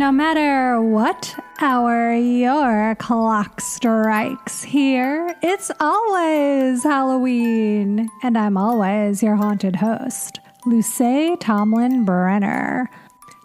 No matter what hour your clock strikes here, it's always Halloween. And I'm always your haunted host, Luce Tomlin Brenner.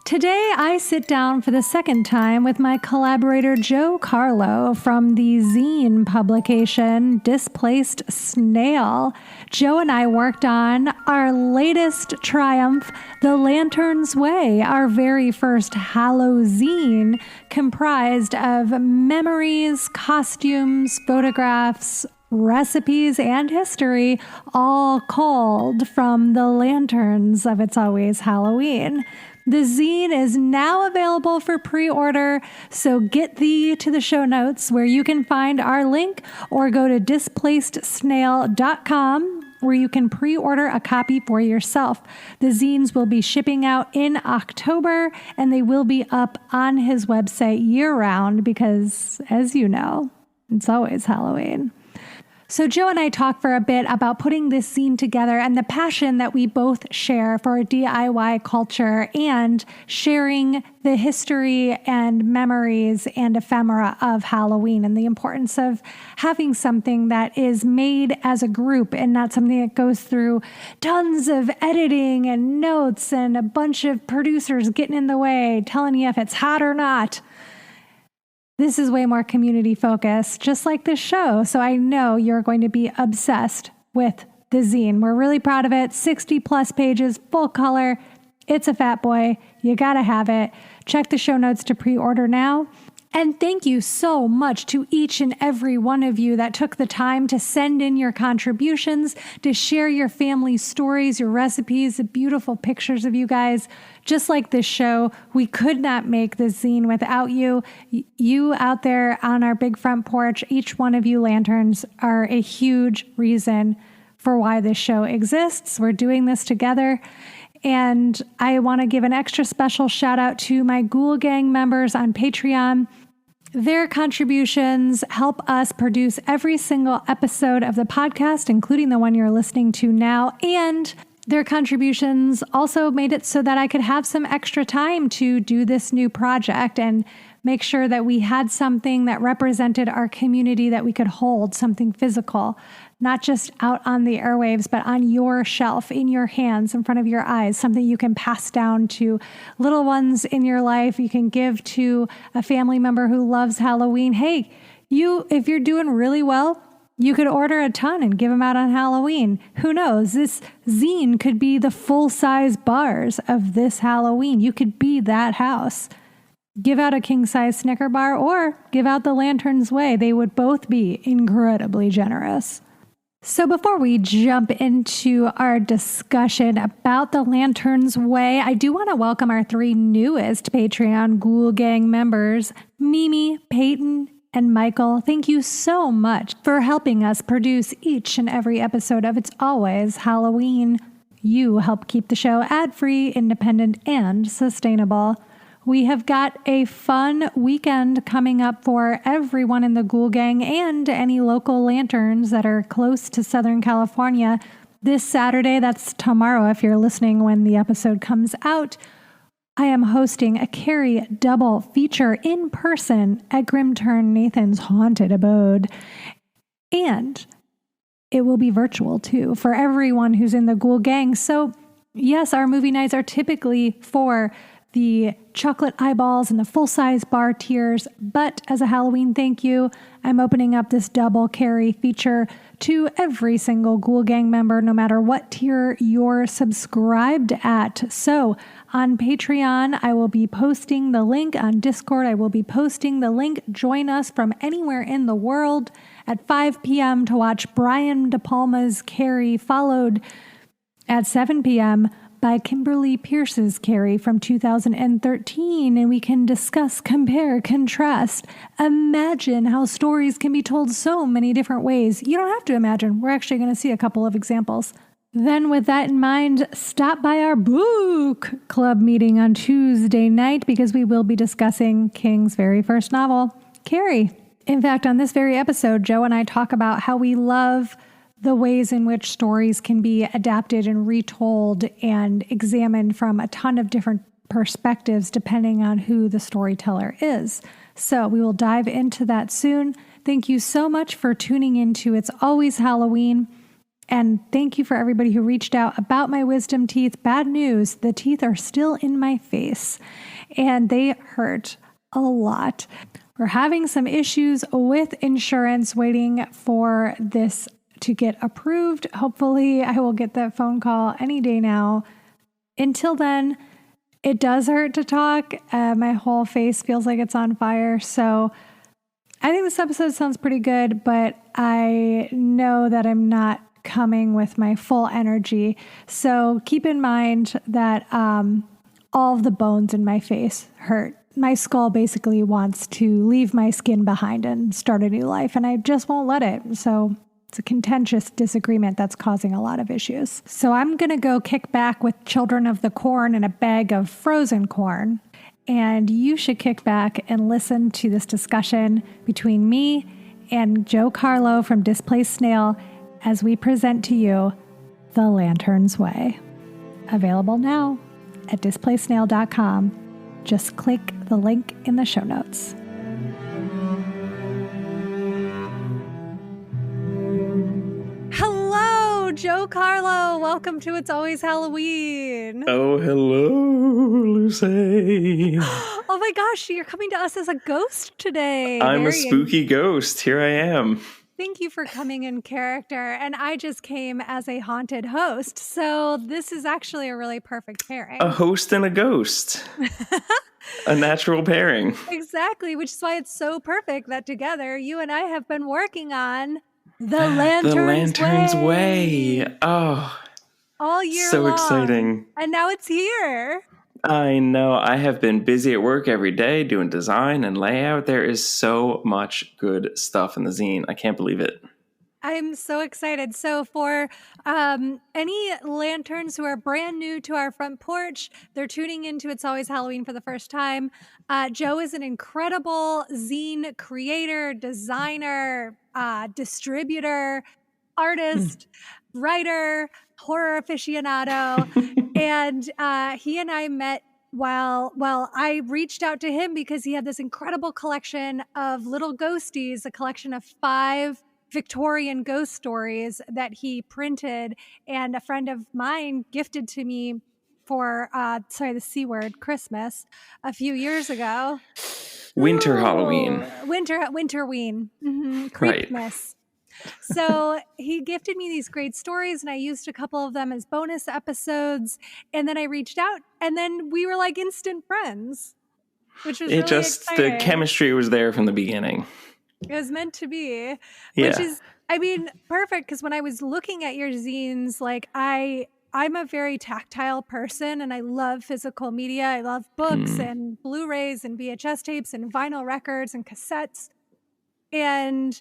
Today, I sit down for the second time with my collaborator, Joe Carlough, from the zine publication, Displaced Snail. Joe and I worked on our latest triumph, The Lantern's Way, our very first Hallowzine, comprised of memories, costumes, photographs, recipes, and history, all culled from the lanterns of It's Always Halloween. The zine is now available for pre-order, so get thee to the show notes where you can find our link, or go to displacedsnail.com where you can pre-order a copy for yourself. The zines will be shipping out in October, and they will be up on his website year-round because, as you know, it's always Halloween. So Joe and I talk for a bit about putting this zine together and the passion that we both share for DIY culture and sharing the history and memories and ephemera of Halloween, and the importance of having something that is made as a group and not something that goes through tons of editing and notes and a bunch of producers getting in the way, telling you if it's hot or not. This is way more community focused, just like this show. So I know you're going to be obsessed with the zine. We're really proud of it. 60 plus pages, full color. It's a fat boy. You gotta have it. Check the show notes to pre-order now. And thank you so much to each and every one of you that took the time to send in your contributions, to share your family stories, your recipes, the beautiful pictures of you guys. Just like this show, we could not make this zine without you. You out there on our big front porch, each one of you lanterns are a huge reason for why this show exists. We're doing this together. And I want to give an extra special shout out to my Ghoul Gang members on Patreon. Their contributions help us produce every single episode of the podcast, including the one you're listening to now. And their contributions also made it so that I could have some extra time to do this new project and make sure that we had something that represented our community that we could hold, something physical, not just out on the airwaves, but on your shelf, in your hands, in front of your eyes, something you can pass down to little ones in your life. You can give to a family member who loves Halloween. Hey, if you're doing really well, you could order a ton and give them out on Halloween. Who knows? This zine could be the full-size bars of this Halloween. You could be that house. Give out a king-size Snicker bar or give out the Lantern's Way. They would both be incredibly generous. So before we jump into our discussion about the Lantern's Way, I do want to welcome our three newest Patreon Ghoul Gang members, Mimi, Peyton, and Michael. Thank you so much for helping us produce each and every episode of It's Always Halloween. You help keep the show ad-free, independent, and sustainable. We have got a fun weekend coming up for everyone in the Ghoul Gang and any local lanterns that are close to Southern California. This Saturday, that's tomorrow if you're listening when the episode comes out, I am hosting a Carrie double feature in person at Grimturn Nathan's Haunted Abode. And it will be virtual too for everyone who's in the Ghoul Gang. So yes, our movie nights are typically for the chocolate eyeballs and the full-size bar tiers, but as a Halloween thank you, I'm opening up this double Carrie feature to every single Ghoul Gang member, no matter what tier you're subscribed at. So on Patreon, I will be posting the link. On Discord, I will be posting the link. Join us from anywhere in the world at 5 p.m. to watch Brian De Palma's Carrie, followed at 7 p.m. by Kimberly Pierce's Carrie from 2013, and we can discuss, compare, contrast, imagine how stories can be told so many different ways. You don't have to imagine. We're actually going to see a couple of examples. Then with that in mind, stop by our book club meeting on Tuesday night because we will be discussing King's very first novel, Carrie. In fact, on this very episode, Joe and I talk about how we love the ways in which stories can be adapted and retold and examined from a ton of different perspectives depending on who the storyteller is. So we will dive into that soon. Thank you so much for tuning into It's Always Halloween. And thank you for everybody who reached out about my wisdom teeth. Bad news, the teeth are still in my face and they hurt a lot. We're having some issues with insurance, waiting for this to get approved. Hopefully I will get that phone call any day now. Until then, it does hurt to talk. My whole face feels like it's on fire. So I think this episode sounds pretty good, but I know that I'm not coming with my full energy. So keep in mind that all of the bones in my face hurt. My skull basically wants to leave my skin behind and start a new life, and I just won't let it. So it's a contentious disagreement that's causing a lot of issues. So I'm going to go kick back with Children of the Corn and a bag of frozen corn. And you should kick back and listen to this discussion between me and Joe Carlough from Displaced Snail as we present to you The Lantern's Way. Available now at displacedSnail.com. Just click the link in the show notes. Hello, Joe Carlough. Welcome to It's Always Halloween. Oh, hello, Lucy. Oh my gosh, you're coming to us as a ghost today. I'm a spooky ghost. Here I am. Thank you for coming in character. And I just came as a haunted host. So this is actually a really perfect pairing. A host and a ghost. A natural pairing. Exactly, which is why it's so perfect that together you and I have been working on The Lantern's Way. Oh, all year so long. Exciting. And now it's here. I know. I have been busy at work every day doing design and layout. There is so much good stuff in the zine. I can't believe it. I'm so excited. So for any lanterns who are brand new to our front porch, they're tuning into It's Always Halloween for the first time. Joe is an incredible zine creator, designer, distributor, artist, writer, horror aficionado. And he and I met while I reached out to him because he had this incredible collection of little ghosties, a collection of 5 Victorian ghost stories that he printed, and a friend of mine gifted to me for the C word, Christmas, a few years ago. Winter Halloween. Winterween. Mm-hmm. Creepmas. So he gifted me these great stories, and I used a couple of them as bonus episodes. And then I reached out, and then we were like instant friends, which was really exciting. The chemistry was there from the beginning. It was meant to be, yeah. Which is, I mean, perfect. Because when I was looking at your zines, like I'm a very tactile person, and I love physical media. I love books and Blu-rays and VHS tapes and vinyl records and cassettes. And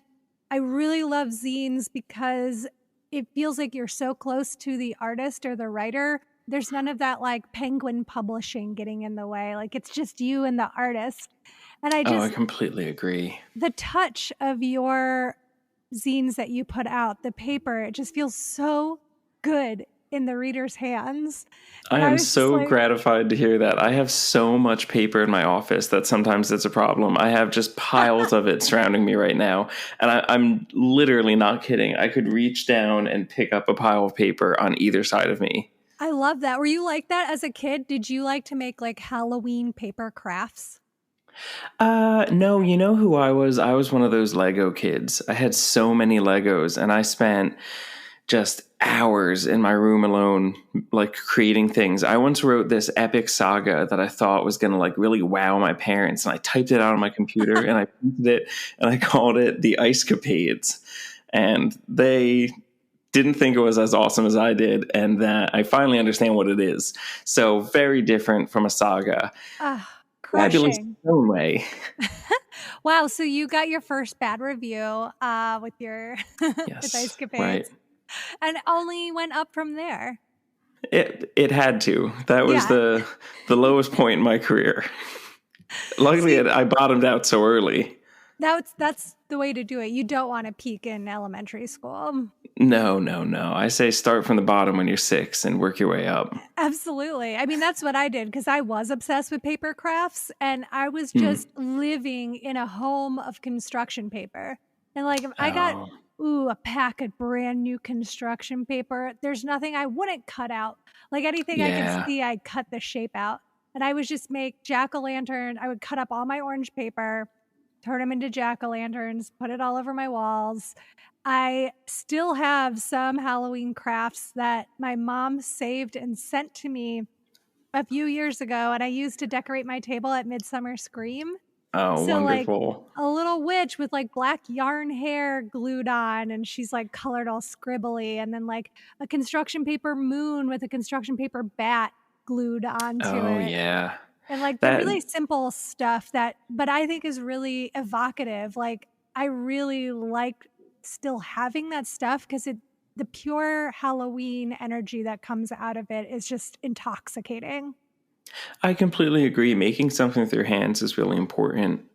I really love zines because it feels like you're so close to the artist or the writer. There's none of that like Penguin Publishing getting in the way. Like it's just you and the artist. And I completely agree. The touch of your zines that you put out, the paper, it just feels so good in the reader's hands. I am so gratified to hear that. I have so much paper in my office that sometimes it's a problem. I have just piles of it surrounding me right now. And I'm literally not kidding. I could reach down and pick up a pile of paper on either side of me. I love that. Were you like that as a kid? Did you like to make like Halloween paper crafts? No, you know who I was? I was one of those Lego kids. I had so many Legos, and I spent just hours in my room alone, like creating things. I once wrote this epic saga that I thought was going to like really wow my parents. And I typed it out on my computer and I printed it and I called it The Icecapades. And they didn't think it was as awesome as I did. And that I finally understand what it is. So very different from a saga. Fabulous in its own way. Wow. So you got your first bad review with your yes, with Icecapades. Right. And only went up from there. It had to. That was the lowest point in my career. Luckily, I bottomed out so early. That's the way to do it. You don't want to peak in elementary school. No, no, no. I say start from the bottom when you're 6 and work your way up. Absolutely. I mean, that's what I did because I was obsessed with paper crafts and I was Hmm. just living in a home of construction paper. And like, if I got, Oh, a pack of brand new construction paper, there's nothing I wouldn't cut out. Like anything I could yeah. see, I'd cut the shape out. And I would just make jack-o'-lantern. I would cut up all my orange paper, turn them into jack-o'-lanterns, put it all over my walls. I still have some Halloween crafts that my mom saved and sent to me a few years ago, and I used to decorate my table at Midsummer Scream. Oh, So, like, wonderful. a little witch with, like, black yarn hair glued on, and she's, like, colored all scribbly, and then, like, a construction paper moon with a construction paper bat glued onto Oh, it. yeah. And, like, the That really simple stuff but I think is really evocative. Like, I really like still having that stuff because the pure Halloween energy that comes out of it is just intoxicating. I completely agree. Making something with your hands is really important.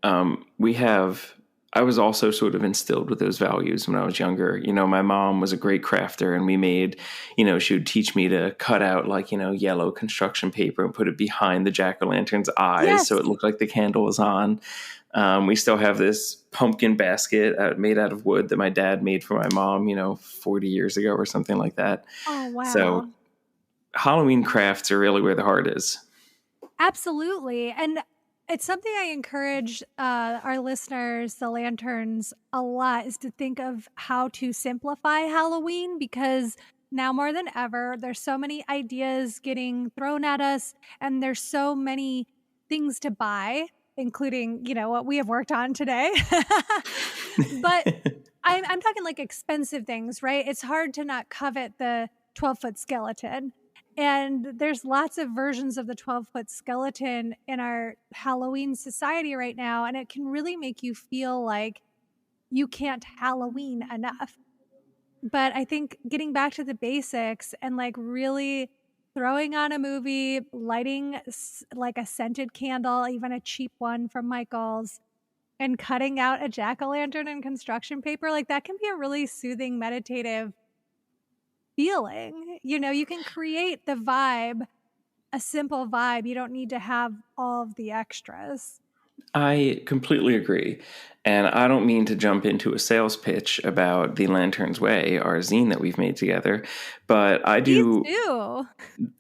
I was also sort of instilled with those values when I was younger. My mom was a great crafter and we made, she would teach me to cut out like, yellow construction paper and put it behind the jack-o'-lantern's eyes Yes. so it looked like the candle was on. We still have this pumpkin basket made out of wood that my dad made for my mom, 40 years ago or something like that. Oh, So wow. Halloween crafts are really where the heart is. Absolutely. And it's something I encourage our listeners, the lanterns, a lot is to think of how to simplify Halloween because now more than ever, there's so many ideas getting thrown at us and there's so many things to buy, including, what we have worked on today. But I'm talking like expensive things, right? It's hard to not covet the 12-foot skeleton. And there's lots of versions of the 12-foot skeleton in our Halloween society right now. And it can really make you feel like you can't Halloween enough. But I think getting back to the basics and like really throwing on a movie, lighting like a scented candle, even a cheap one from Michael's, and cutting out a jack-o'-lantern and construction paper, like that can be a really soothing, meditative feeling. You can create the vibe, a simple vibe. You don't need to have all of the extras. I completely agree. And I don't mean to jump into a sales pitch about the Lantern's Way, our zine that we've made together, but Me too.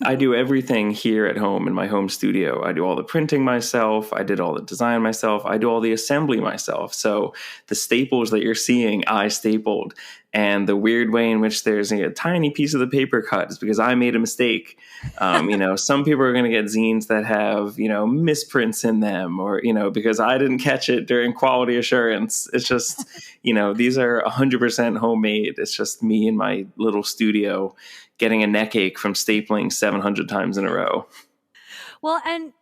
I do everything here at home in my home studio. I do all the printing myself. I did all the design myself. I do all the assembly myself. So the staples that you're seeing, I stapled. And the weird way in which there's a tiny piece of the paper cut is because I made a mistake. Some people are going to get zines that have, misprints in them or, because I didn't catch it during quality assurance. It's just, these are 100% homemade. It's just me in my little studio getting a neck ache from stapling 700 times in a row. Well, and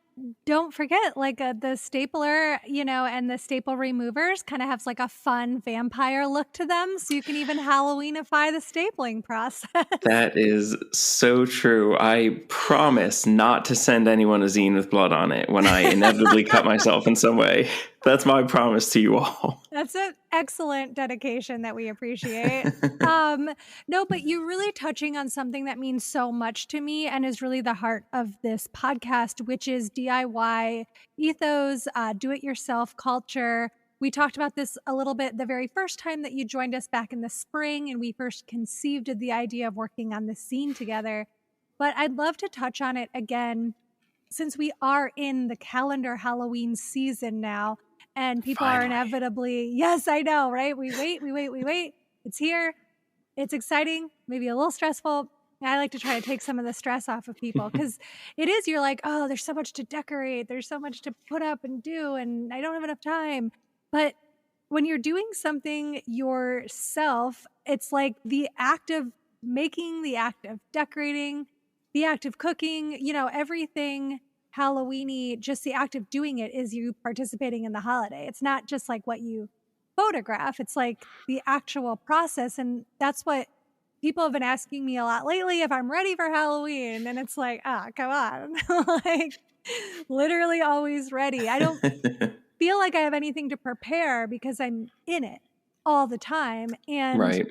don't forget, like the stapler, and the staple removers kind of has like a fun vampire look to them. So you can even Halloweenify the stapling process. That is so true. I promise not to send anyone a zine with blood on it when I inevitably cut myself in some way. That's my promise to you all. That's an excellent dedication that we appreciate. No, but you're really touching on something that means so much to me and is really the heart of this podcast, which is DIY ethos, do-it-yourself culture. We talked about this a little bit the very first time that you joined us back in the spring, and we first conceived of the idea of working on this scene together. But I'd love to touch on it again since we are in the calendar Halloween season now. And people are Finally. inevitably, yes, I know, right? We wait. It's here. It's exciting, maybe a little stressful. I like to try to take some of the stress off of people because it is, you're like, oh, there's so much to decorate. There's so much to put up and do, and I don't have enough time. But when you're doing something yourself, it's like the act of making, the act of decorating, the act of cooking, everything Halloweeny, just the act of doing it is you participating in the holiday. It's not just like what you photograph. It's like the actual process. And that's what people have been asking me a lot lately if I'm ready for Halloween. And it's like, come on. Like literally always ready. I don't feel like I have anything to prepare because I'm in it all the time. And, Right.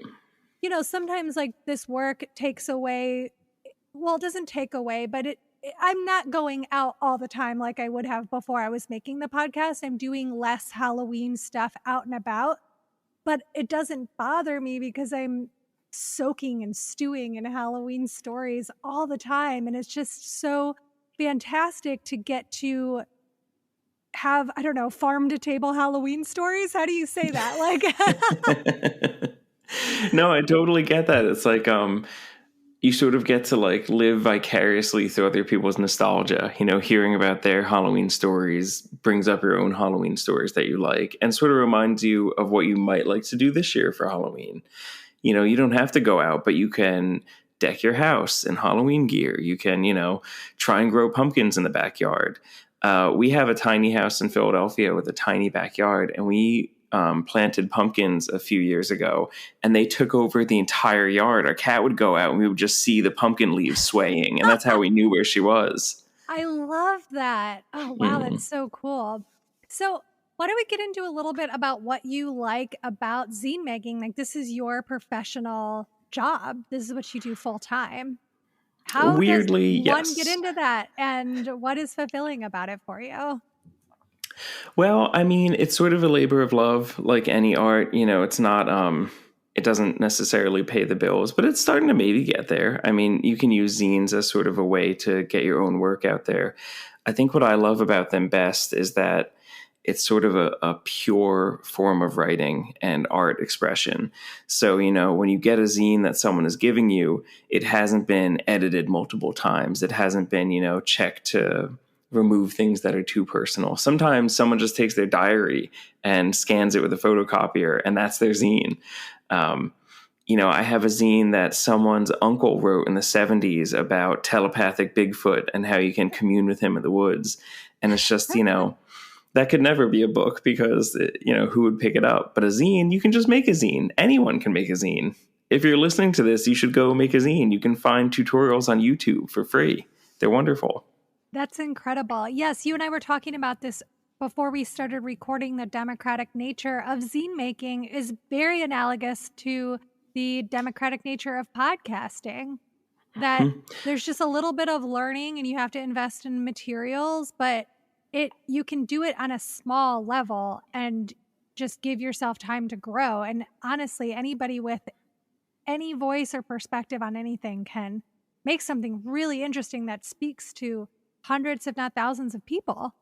Sometimes like this work takes away, well, it doesn't take away, but I'm not going out all the time like I would have before I was making the podcast. I'm doing less Halloween stuff out and about, but it doesn't bother me because I'm soaking and stewing in Halloween stories all the time. And it's just so fantastic to get to have, I don't know, farm to table Halloween stories. How do you say that? Like, No, I totally get that. It's like, you sort of get to like live vicariously through other people's nostalgia. Hearing about their Halloween stories brings up your own Halloween stories that you like and sort of reminds you of what you might like to do this year for Halloween. You don't have to go out, but you can deck your house in Halloween gear. You can, try and grow pumpkins in the backyard. We have a tiny house in Philadelphia with a tiny backyard, and we planted pumpkins a few years ago, and they took over the entire yard. Our cat would go out and we would just see the pumpkin leaves swaying, and that's how we knew where she was. I love that. Oh, wow. That's so cool. So why don't we get into a little bit about what you like about zine making? Like, this is your professional job. This is what you do full time. How Weirdly, does one yes. get into that, and what is fulfilling about it for you? Well, I mean, it's sort of a labor of love, like any art. It's not, it doesn't necessarily pay the bills, but it's starting to maybe get there. I mean, you can use zines as sort of a way to get your own work out there. I think what I love about them best is that it's sort of a pure form of writing and art expression. So, when you get a zine that someone is giving you, it hasn't been edited multiple times. It hasn't been, checked to remove things that are too personal. Sometimes someone just takes their diary and scans it with a photocopier, and that's their zine. I have a zine that someone's uncle wrote in the 70s about telepathic Bigfoot and how you can commune with him in the woods. And it's just, that could never be a book because, who would pick it up? But a zine, you can just make a zine. Anyone can make a zine. If you're listening to this, you should go make a zine. You can find tutorials on YouTube for free. They're wonderful. That's incredible. Yes, you and I were talking about this before we started recording. The democratic nature of zine making is very analogous to the democratic nature of podcasting. That there's just a little bit of learning and you have to invest in materials, but you can do it on a small level and just give yourself time to grow. And honestly, anybody with any voice or perspective on anything can make something really interesting that speaks to hundreds, if not thousands of people.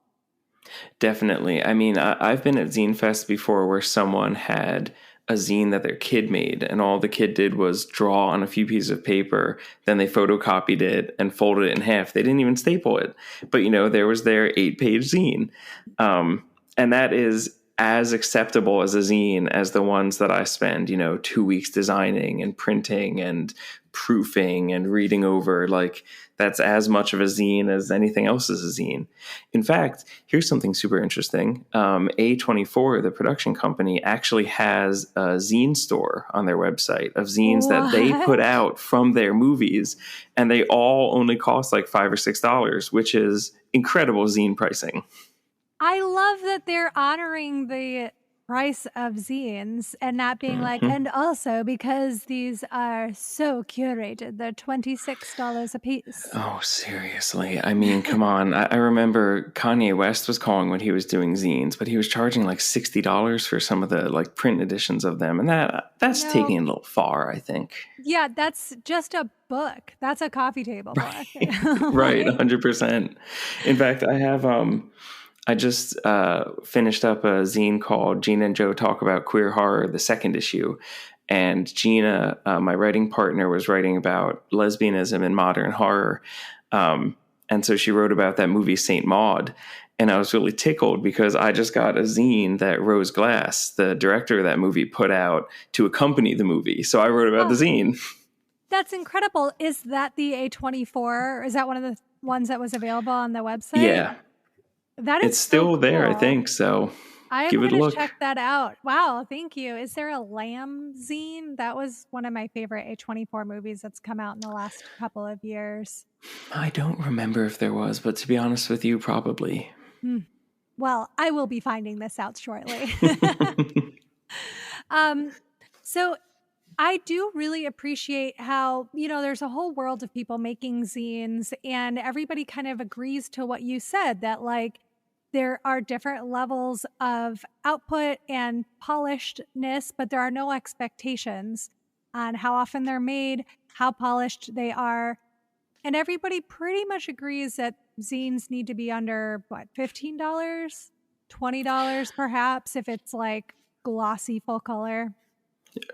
Definitely. I mean, I've been at Zine Fest before where someone had a zine that their kid made, and all the kid did was draw on a few pieces of paper. Then they photocopied it and folded it in half. They didn't even staple it. But, there was their 8-page zine. And that is as acceptable as a zine as the ones that I spend, 2 weeks designing and printing and proofing and reading over. Like, that's as much of a zine as anything else is a zine. In fact, here's something super interesting. A24, the production company, actually has a zine store on their website of zines that they put out from their movies, and they all only cost like $5 or $6, which is incredible zine pricing. I love that they're honoring the price of zines and not being like, and also because these are so curated, they're $26 a piece. Oh, seriously. I mean, come on. I remember Kanye West was calling when he was doing zines, but he was charging like $60 for some of the like print editions of them. And that's taking it a little far, I think. Yeah, that's just a book. That's a coffee table book. Right, 100%. In fact, I just finished up a zine called Gina and Joe Talk About Queer Horror, the second issue. And Gina, my writing partner, was writing about lesbianism in modern horror. And so she wrote about that movie Saint Maud. And I was really tickled because I just got a zine that Rose Glass, the director of that movie, put out to accompany the movie. So I wrote about the zine. That's incredible. Is that the A24? Is that one of the ones that was available on the website? Yeah. It's still there, I think. So give it a look. Check that out. Wow, thank you. Is there a Lamb zine? That was one of my favorite A24 movies that's come out in the last couple of years. I don't remember if there was, but to be honest with you, probably. Well, I will be finding this out shortly. So I do really appreciate how, there's a whole world of people making zines, and everybody kind of agrees to what you said, that like there are different levels of output and polishedness, but there are no expectations on how often they're made, how polished they are. And everybody pretty much agrees that zines need to be under what, $15, $20 perhaps, if it's like glossy full color.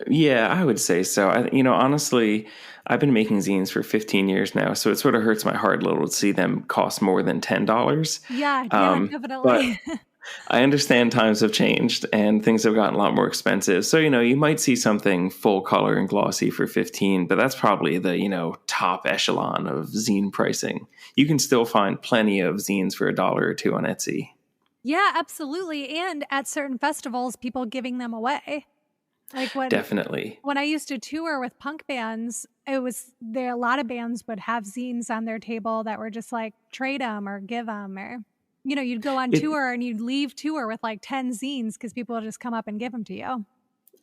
Yeah, I would say so. Honestly, I've been making zines for 15 years now, so it sort of hurts my heart a little to see them cost more than $10. Yeah, But definitely. I understand times have changed and things have gotten a lot more expensive. So, you might see something full color and glossy for 15, but that's probably the, top echelon of zine pricing. You can still find plenty of zines for $1 or $2 on Etsy. Yeah, absolutely. And at certain festivals, people giving them away. Like Definitely. when I used to tour with punk bands, a lot of bands would have zines on their table that were just like trade them or give them, or you'd go on tour and you'd leave tour with like 10 zines because people would just come up and give them to you.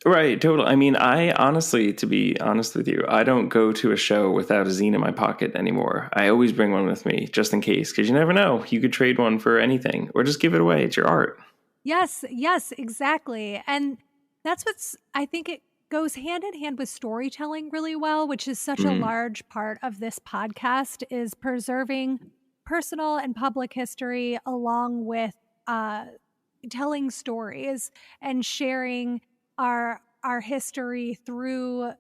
Right, totally. I mean, I honestly, to be honest with you, I don't go to a show without a zine in my pocket anymore. I always bring one with me just in case, because you never know. You could trade one for anything or just give it away. It's your art. Yes, exactly. And I think it goes hand in hand with storytelling really well, which is such a large part of this podcast, is preserving personal and public history along with telling stories and sharing our history through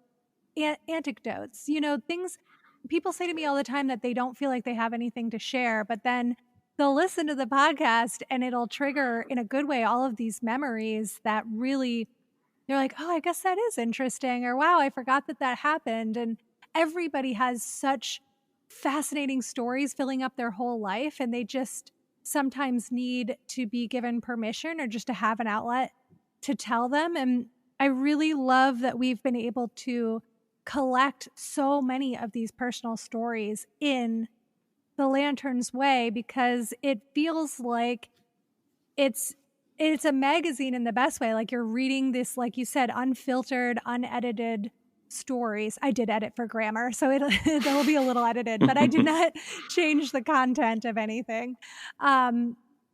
anecdotes. Things people say to me all the time that they don't feel like they have anything to share, but then they'll listen to the podcast and it'll trigger in a good way all of these memories that really they're like, oh, I guess that is interesting, or wow, I forgot that happened. And everybody has such fascinating stories filling up their whole life, and they just sometimes need to be given permission or just to have an outlet to tell them. And I really love that we've been able to collect so many of these personal stories in the Lantern's way, because it feels like it's a magazine in the best way. Like you're reading this, like you said, unfiltered, unedited stories. I did edit for grammar, so it'll be a little edited, but I did not change the content of anything.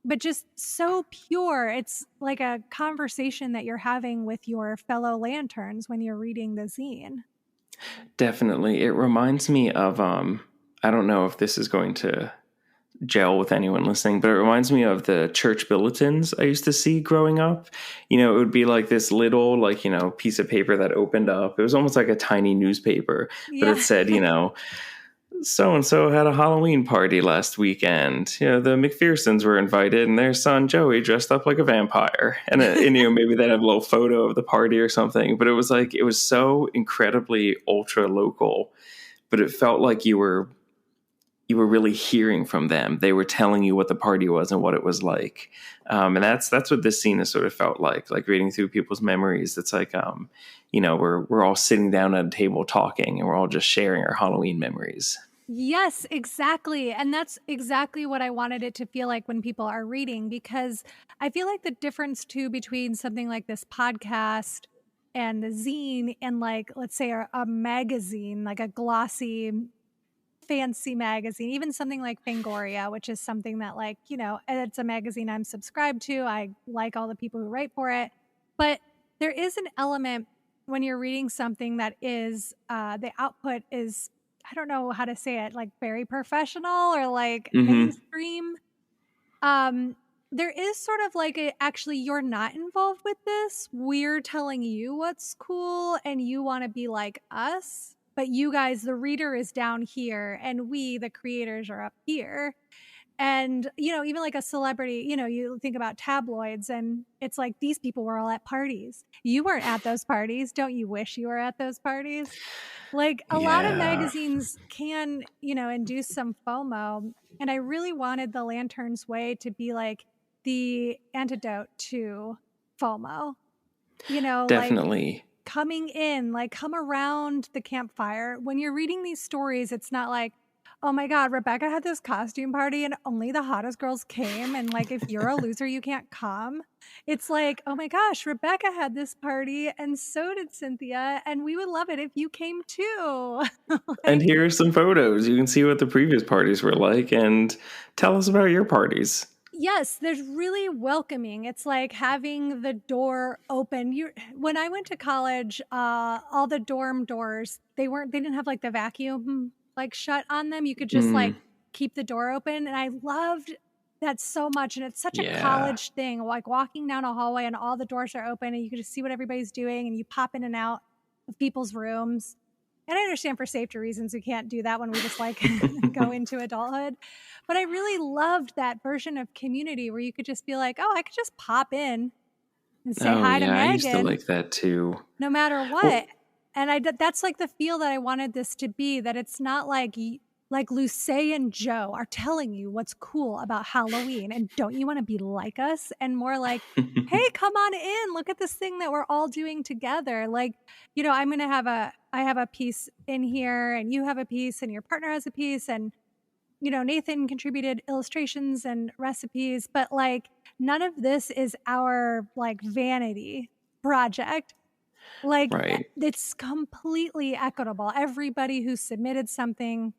But just so pure. It's like a conversation that you're having with your fellow lanterns when you're reading the zine. Definitely. It reminds me of, I don't know if this is going to gel with anyone listening, but it reminds me of the church bulletins I used to see growing up. It would be like this little, piece of paper that opened up. It was almost like a tiny newspaper, but it said, so-and-so had a Halloween party last weekend. The McPhersons were invited and their son Joey dressed up like a vampire. And maybe they'd have a little photo of the party or something, but it was so incredibly ultra local, but it felt like you were really hearing from them. They were telling you what the party was and what it was like. And that's what this scene has sort of felt like reading through people's memories. It's like, we're all sitting down at a table talking and we're all just sharing our Halloween memories. Yes, exactly. And that's exactly what I wanted it to feel like when people are reading, because I feel like the difference too between something like this podcast and the zine and like, let's say a magazine, like a glossy fancy magazine, even something like Fangoria, which is something that it's a magazine I'm subscribed to. I like all the people who write for it. But there is an element when you're reading something that is, the output is, I don't know how to say it, like very professional or like mainstream. There is sort of like actually, you're not involved with this. We're telling you what's cool and you want to be like us. But you guys, the reader is down here and we, the creators, are up here. And, even like a celebrity, you think about tabloids and it's like these people were all at parties. You weren't at those parties. Don't you wish you were at those parties? Like a lot of magazines can, induce some FOMO. And I really wanted the Lantern's Way to be like the antidote to FOMO. Definitely. Like coming in, like come around the campfire. When you're reading these stories, it's not like, oh my God, Rebecca had this costume party and only the hottest girls came. And like, if you're a loser, you can't come. It's like, oh my gosh, Rebecca had this party and so did Cynthia. And we would love it if you came too. And Like, here are some photos. You can see what the previous parties were like and tell us about your parties. yes, there's really welcoming. It's like having the door open. When I went to college, all the dorm doors, they didn't have like the vacuum like shut on them. You could just like keep the door open. And I loved that so much. And it's such a Yeah. college thing, like walking down a hallway and all the doors are open and you can just see what everybody's doing and you pop in and out of people's rooms. And I understand for safety reasons, we can't do that when we just like go into adulthood. But I really loved that version of community where you could just be like, oh, I could just pop in and say Oh, hi to yeah. I used to Megan like that too. no matter what. Well, And that's like the feel that I wanted this to be, that it's not like Luce and Joe are telling you what's cool about Halloween and don't you want to be like us, and more like, hey, come on in, look at this thing that we're all doing together. Like, you know, I have a piece in here and you have a piece and your partner has a piece, and you know, Nathan contributed illustrations and recipes, but like none of this is our like vanity project. Like, right. it's completely equitable. Everybody who submitted something,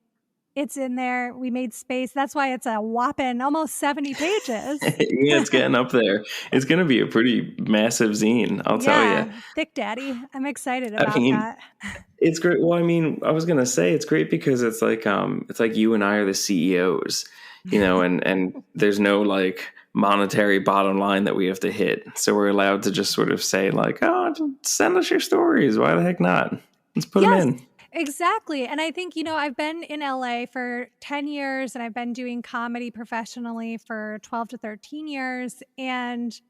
it's in there. We made space. That's why it's a whopping almost 70 pages. Yeah, it's getting up there. It's going to be a pretty massive zine, I'll tell you. Yeah, thick daddy. I'm excited I about mean, that. it's great. Well, I mean, I was going to say it's great because it's like you and I are the CEOs, you know, and there's no like monetary bottom line that we have to hit. So we're allowed to just sort of say like, oh, send us your stories. Why the heck not? Let's put them Yes, in. exactly. And I think, you know, I've been in LA for 10 years and I've been doing comedy professionally for 12 to 13 years. And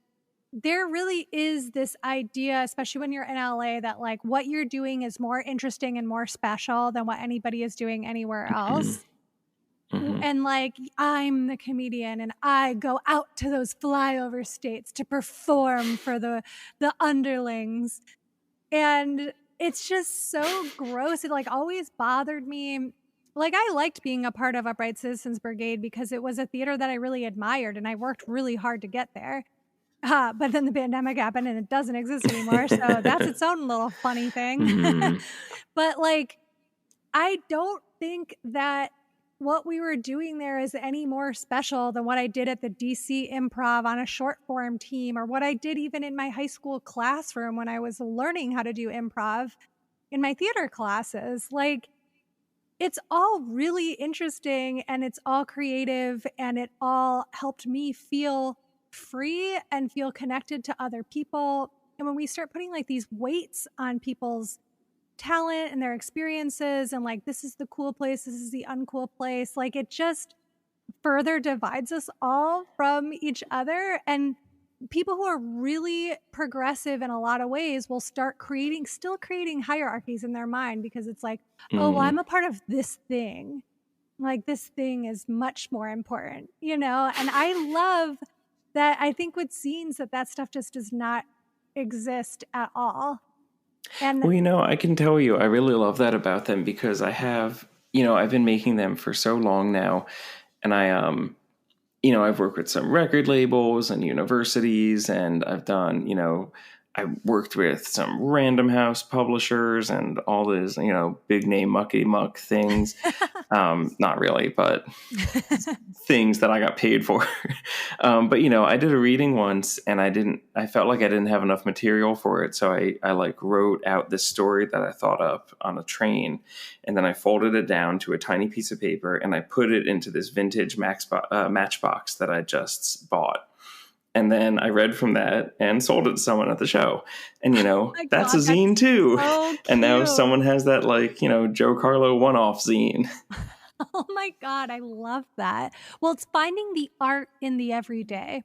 there really is this idea, especially when you're in LA, that like what you're doing is more interesting and more special than what anybody is doing anywhere else. Mm-hmm. And like, I'm the comedian and I go out to those flyover states to perform for the underlings. And it's just so gross. It like always bothered me. Like, I liked being a part of Upright Citizens Brigade because it was a theater that I really admired and I worked really hard to get there. But then the pandemic happened and it doesn't exist anymore. So that's its own little funny thing. Mm-hmm. But like, I don't think that what we were doing there is any more special than what I did at the DC Improv on a short form team, or what I did even in my high school classroom when I was learning how to do improv in my theater classes. Like, it's all really interesting and it's all creative and it all helped me feel free and feel connected to other people. And when we start putting like these weights on people's talent and their experiences and like, this is the cool place, this is the uncool place, like it just further divides us all from each other. And people who are really progressive in a lot of ways will start still creating hierarchies in their mind, because it's like, oh, well, I'm a part of this thing, like this thing is much more important, you know. And I love that. I think with zines that stuff just does not exist at all. And Well, you know, I can tell you, I really love that about them because I have, you know, I've been making them for so long now, and you know, I've worked with some record labels and universities, and I've done, you know, I worked with some Random House publishers and all these, you know, big name mucky muck things. Not really, but things that I got paid for. But you know, I did a reading once and I felt like I didn't have enough material for it. So I like wrote out this story that I thought up on a train, and then I folded it down to a tiny piece of paper and I put it into this vintage matchbox that I just bought. And then I read from that and sold it to someone at the show. And, you know, my that's God, a zine too. so And now cute. someone has that, like, you know, Joe Carlough one-off zine. Oh my God, I love that. Well, it's finding the art in the everyday.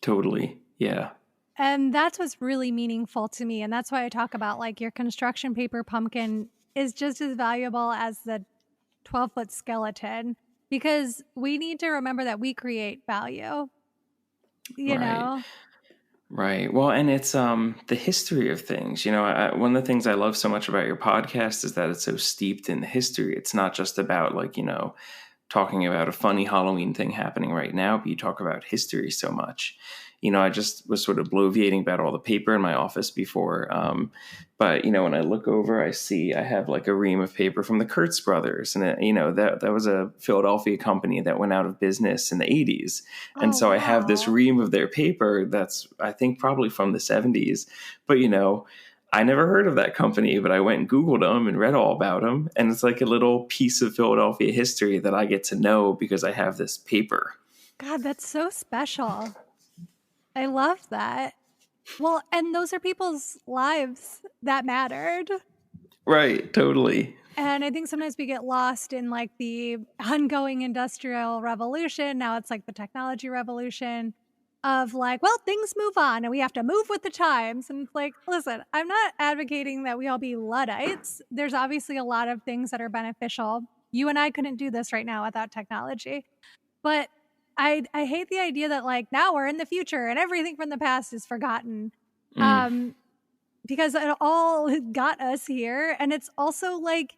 Totally. Yeah. And that's what's really meaningful to me. And that's why I talk about like your construction paper pumpkin is just as valuable as the 12-foot skeleton, because we need to remember that we create value, you Right. know? Right. Well, and it's the history of things. One of the things I love so much about your podcast is that it's so steeped in the history. It's not just about talking about a funny Halloween thing happening right now, but you talk about history so much. I just was sort of bloviating about all the paper in my office before. But when I look over, I see I have like a ream of paper from the Kurtz brothers. And, that was a Philadelphia company that went out of business in the 80s. And Oh, so I have this wow. ream of their paper that's, I think, probably from the 70s. But, I never heard of that company, but I went and Googled them and read all about them. And it's like a little piece of Philadelphia history that I get to know because I have this paper. God, that's so special. I love that. Well, and those are people's lives that mattered. Right, totally. And I think sometimes we get lost in like the ongoing industrial revolution. Now it's like the technology revolution of like, well, things move on and we have to move with the times. And it's like, listen, I'm not advocating that we all be Luddites. There's obviously a lot of things that are beneficial. You and I couldn't do this right now without technology. But I hate the idea that like now we're in the future and everything from the past is forgotten. Because it all got us here. And it's also like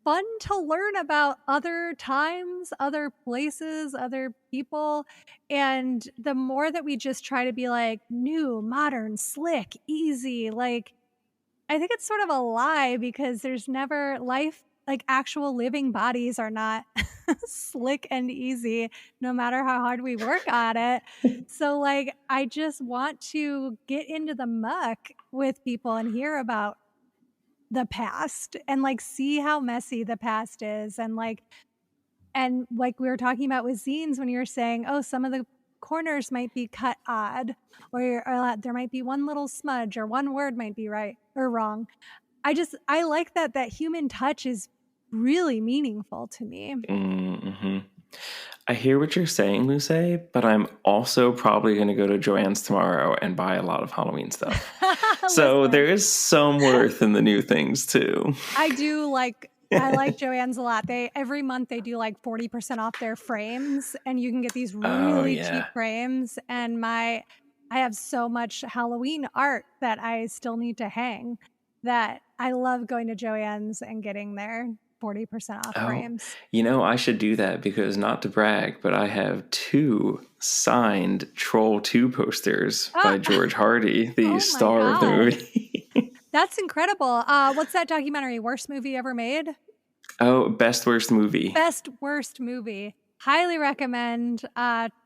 fun to learn about other times, other places, other people. And the more that we just try to be like new, modern, slick, easy, like I think it's sort of a lie because there's never life, like actual living bodies are not slick and easy, no matter how hard we work at it. So like, I just want to get into the muck with people and hear about the past and like see how messy the past is. And like we were talking about with zines when you were saying, oh, some of the corners might be cut odd or there might be one little smudge or one word might be right or wrong. I like that human touch is really meaningful to me. Mm-hmm. I hear what you're saying, Luce, but I'm also probably going to go to Joann's tomorrow and buy a lot of Halloween stuff. So there is some worth in the new things too. I like Joann's a lot. Every month they do like 40% off their frames and you can get these really cheap frames. And I have so much Halloween art that I still need to hang that I love going to Joann's and getting their 40% off frames. I should do that because, not to brag, but I have 2 signed Troll 2 posters by George Hardy, the star of the movie. That's incredible. What's that documentary? Worst movie ever made? Oh, Best Worst Movie. Best Worst Movie. Highly recommend.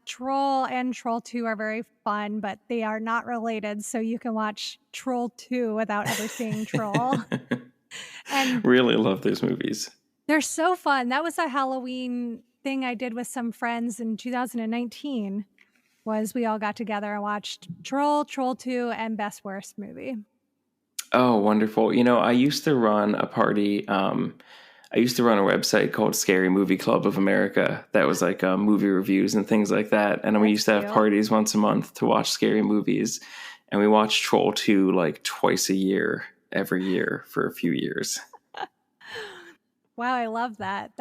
Troll and Troll 2 are very fun, but they are not related. So you can watch Troll 2 without ever seeing Troll. And really love those movies. They're so fun. That was a Halloween thing I did with some friends in 2019 was we all got together and watched Troll 2, and Best Worst Movie. Oh, wonderful. I used to run a party. I used to run a website called Scary Movie Club of America that was like movie reviews and things like that. And we used to have parties once a month to watch scary movies. And we watched Troll 2 like twice a year, every year for a few years. Wow, I love that.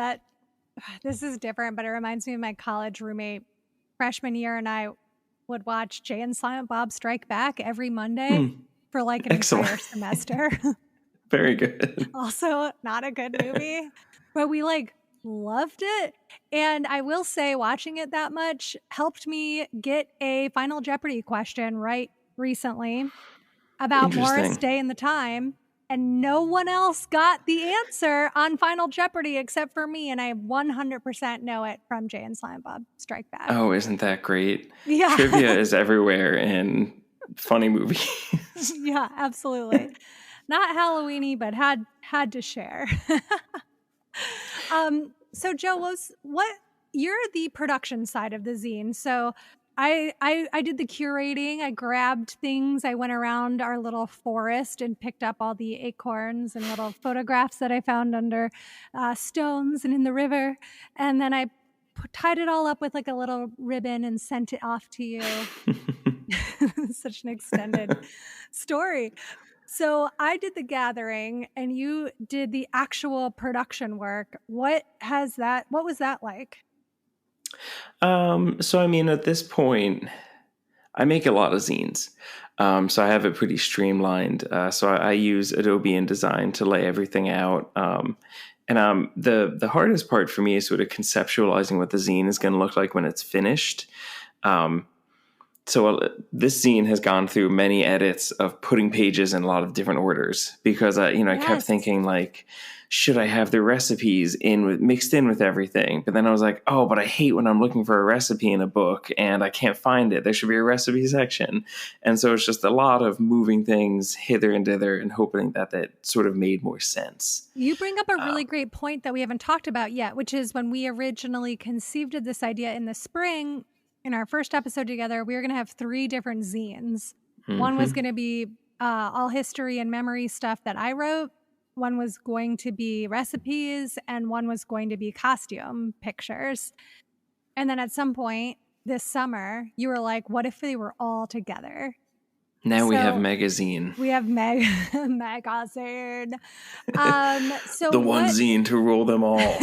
This is different, but it reminds me of my college roommate freshman year, and I would watch Jay and Silent Bob Strike Back every Monday for like an entire semester. Very good. Also, not a good movie, but we like loved it. And I will say, watching it that much helped me get a Final Jeopardy question right recently about Morris Day and the Time. And no one else got the answer on Final Jeopardy except for me. And I 100% know it from Jay and Silent Bob Strike Back. Oh, isn't that great? Yeah. Trivia is everywhere in funny movies. Yeah, absolutely. Not Halloween-y, but had to share. So Joe, you're the production side of the zine. So I did the curating. I grabbed things. I went around our little forest and picked up all the acorns and little photographs that I found under stones and in the river. And then I tied it all up with like a little ribbon and sent it off to you. Such an extended story. So I did the gathering and you did the actual production work. What was that like? So, I mean, at this point, I make a lot of zines. So I have it pretty streamlined. So I use Adobe InDesign to lay everything out. And the hardest part for me is sort of conceptualizing what the zine is going to look like when it's finished. Um, so this zine has gone through many edits of putting pages in a lot of different orders because I kept thinking like, should I have the recipes mixed in with everything? But then I was like, oh, but I hate when I'm looking for a recipe in a book and I can't find it. There should be a recipe section. And so it's just a lot of moving things hither and thither and hoping that sort of made more sense. You bring up a really great point that we haven't talked about yet, which is when we originally conceived of this idea in the spring, in our first episode together, we were going to have 3 different zines. Mm-hmm. One was going to be all history and memory stuff that I wrote. One was going to be recipes, and one was going to be costume pictures. And then at some point this summer, you were like, what if they were all together? Now we have Magazine. We have Magazine. The one zine to rule them all.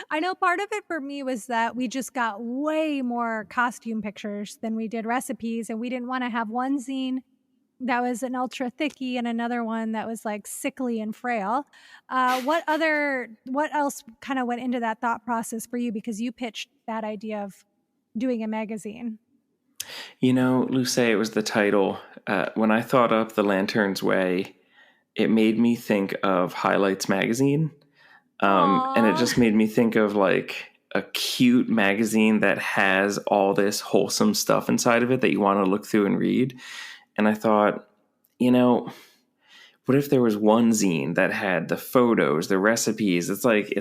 I know part of it for me was that we just got way more costume pictures than we did recipes, and we didn't want to have one zine that was an ultra thickie and another one that was like sickly and frail. What else kind of went into that thought process for you? Because you pitched that idea of doing a magazine. Luce, it was the title. When I thought up The Lantern's Way, it made me think of Highlights magazine. And it just made me think of like a cute magazine that has all this wholesome stuff inside of it that you want to look through and read. And I thought, what if there was one zine that had the photos, the recipes? It's like,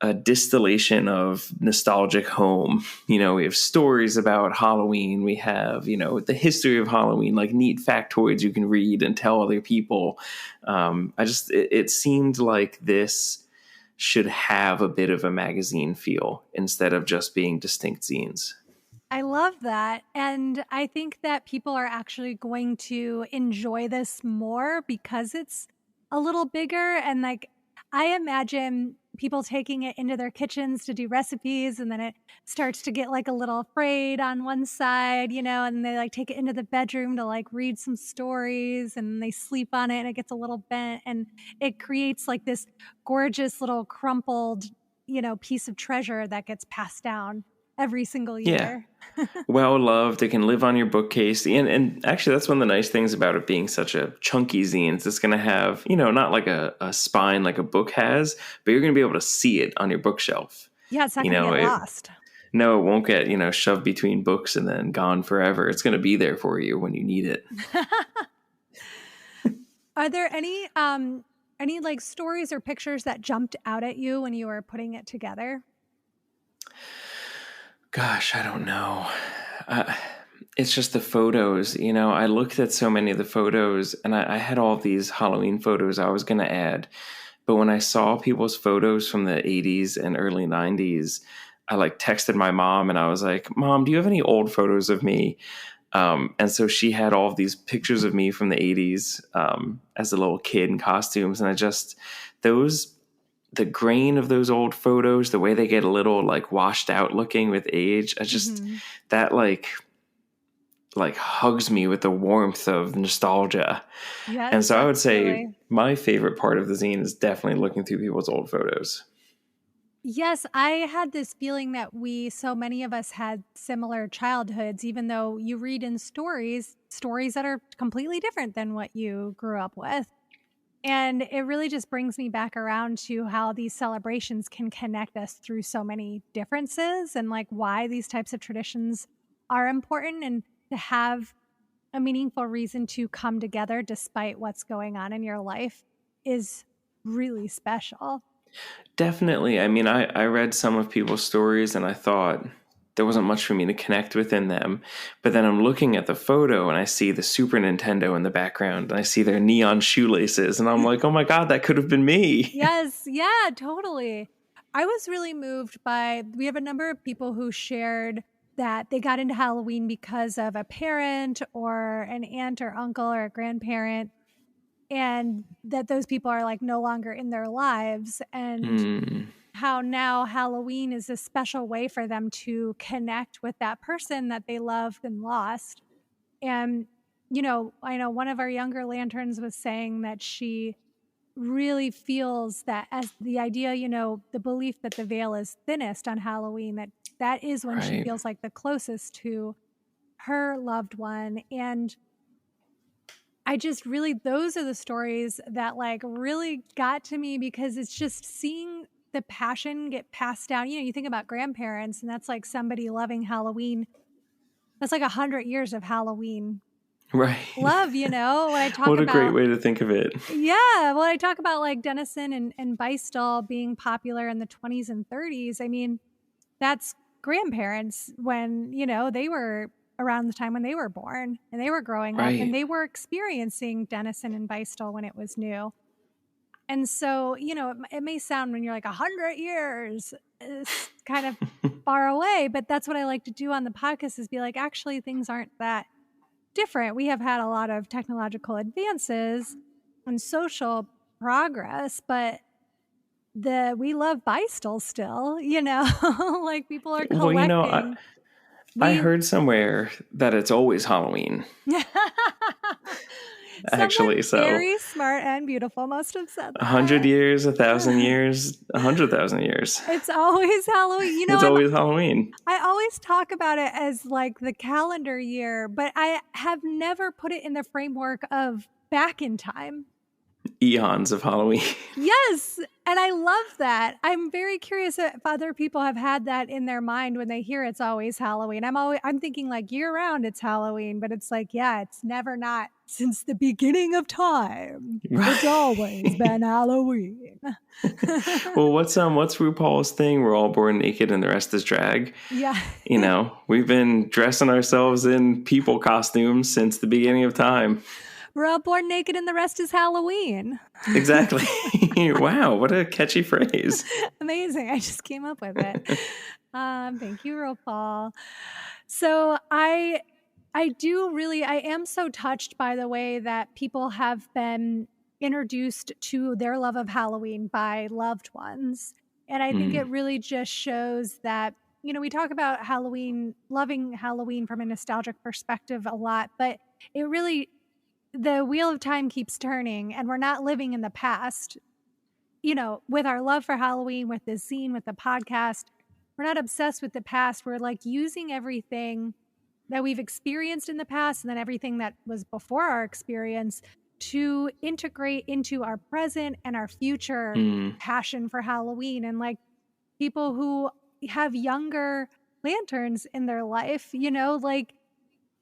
a distillation of nostalgic home. We have stories about Halloween. We have, the history of Halloween, like neat factoids you can read and tell other people. It seemed like this should have a bit of a magazine feel instead of just being distinct zines. I love that. And I think that people are actually going to enjoy this more because it's a little bigger. And like, I imagine people taking it into their kitchens to do recipes, and then it starts to get like a little frayed on one side, and they like take it into the bedroom to like read some stories, and they sleep on it and it gets a little bent, and it creates like this gorgeous little crumpled, piece of treasure that gets passed down every single year. Yeah. Well loved. It can live on your bookcase. And actually, that's one of the nice things about it being such a chunky zine. It's going to have, not like a spine like a book has, but you're going to be able to see it on your bookshelf. Yeah, it's not going to get lost. No, it won't get, shoved between books and then gone forever. It's going to be there for you when you need it. Are there any like stories or pictures that jumped out at you when you were putting it together? Gosh, I don't know. It's just the photos. I looked at so many of the photos, and I had all these Halloween photos I was going to add. But when I saw people's photos from the 80s and early 90s, I like texted my mom, and I was like, Mom, do you have any old photos of me? And so she had all of these pictures of me from the 80s as a little kid in costumes. And the grain of those old photos, the way they get a little like washed out looking with age, that like hugs me with the warmth of nostalgia. Yes, and so I would say my favorite part of the zine is definitely looking through people's old photos. Yes, I had this feeling that so many of us had similar childhoods, even though you read in stories that are completely different than what you grew up with. And it really just brings me back around to how these celebrations can connect us through so many differences, and like why these types of traditions are important, and to have a meaningful reason to come together despite what's going on in your life is really special. Definitely. I mean, I read some of people's stories and I thought there wasn't much for me to connect with in them. But then I'm looking at the photo and I see the Super Nintendo in the background. And I see their neon shoelaces. And I'm like, oh my God, that could have been me. Yes. Yeah, totally. I was really moved we have a number of people who shared that they got into Halloween because of a parent or an aunt or uncle or a grandparent, and that those people are like no longer in their lives. And how now Halloween is a special way for them to connect with that person that they loved and lost. And, I know one of our younger lanterns was saying that she really feels that as the idea, the belief that the veil is thinnest on Halloween, that is when she Right. feels like the closest to her loved one. And I just really, those are the stories that like really got to me, because it's just seeing the passion get passed down. You think about grandparents, and that's like somebody loving Halloween. That's like 100 years of Halloween Right. love, when I talk What a about, great way to think of it. yeah, when I talk about like Dennison and Beistel being popular in the 20s and 30s, I mean, that's grandparents when, they were around the time when they were born and they were growing up and they were experiencing Dennison and Beistel when it was new. And so, it may sound when you're like 100 years, it's kind of far away, but that's what I like to do on the podcast, is be like, actually, things aren't that different. We have had a lot of technological advances and social progress, but we love Beistel still, like people are collecting. Well, I heard somewhere that it's always Halloween. Actually, so very smart and beautiful must have said that. 100 years, 1,000 years, 100,000 years. It's always Halloween. It's always Halloween. I always talk about it as like the calendar year, but I have never put it in the framework of back in time. Eons of Halloween. Yes. And I love that. I'm very curious if other people have had that in their mind when they hear it's always Halloween. I'm thinking like year round it's Halloween, but it's like, yeah, it's never not since the beginning of time. Right. It's always been Halloween. Well, what's RuPaul's thing? We're all born naked and the rest is drag. Yeah. We've been dressing ourselves in people costumes since the beginning of time. We're all born naked and the rest is Halloween. Exactly. Wow, what a catchy phrase. Amazing. I just came up with it. Thank you, RuPaul. So I am so touched by the way that people have been introduced to their love of Halloween by loved ones. And I think it really just shows that, we talk about Halloween, loving Halloween from a nostalgic perspective a lot, but it really, the wheel of time keeps turning and we're not living in the past. With our love for Halloween, with the zine, with the podcast, we're not obsessed with the past. We're like using everything that we've experienced in the past and then everything that was before our experience to integrate into our present and our future passion for Halloween. And like people who have younger lanterns in their life, like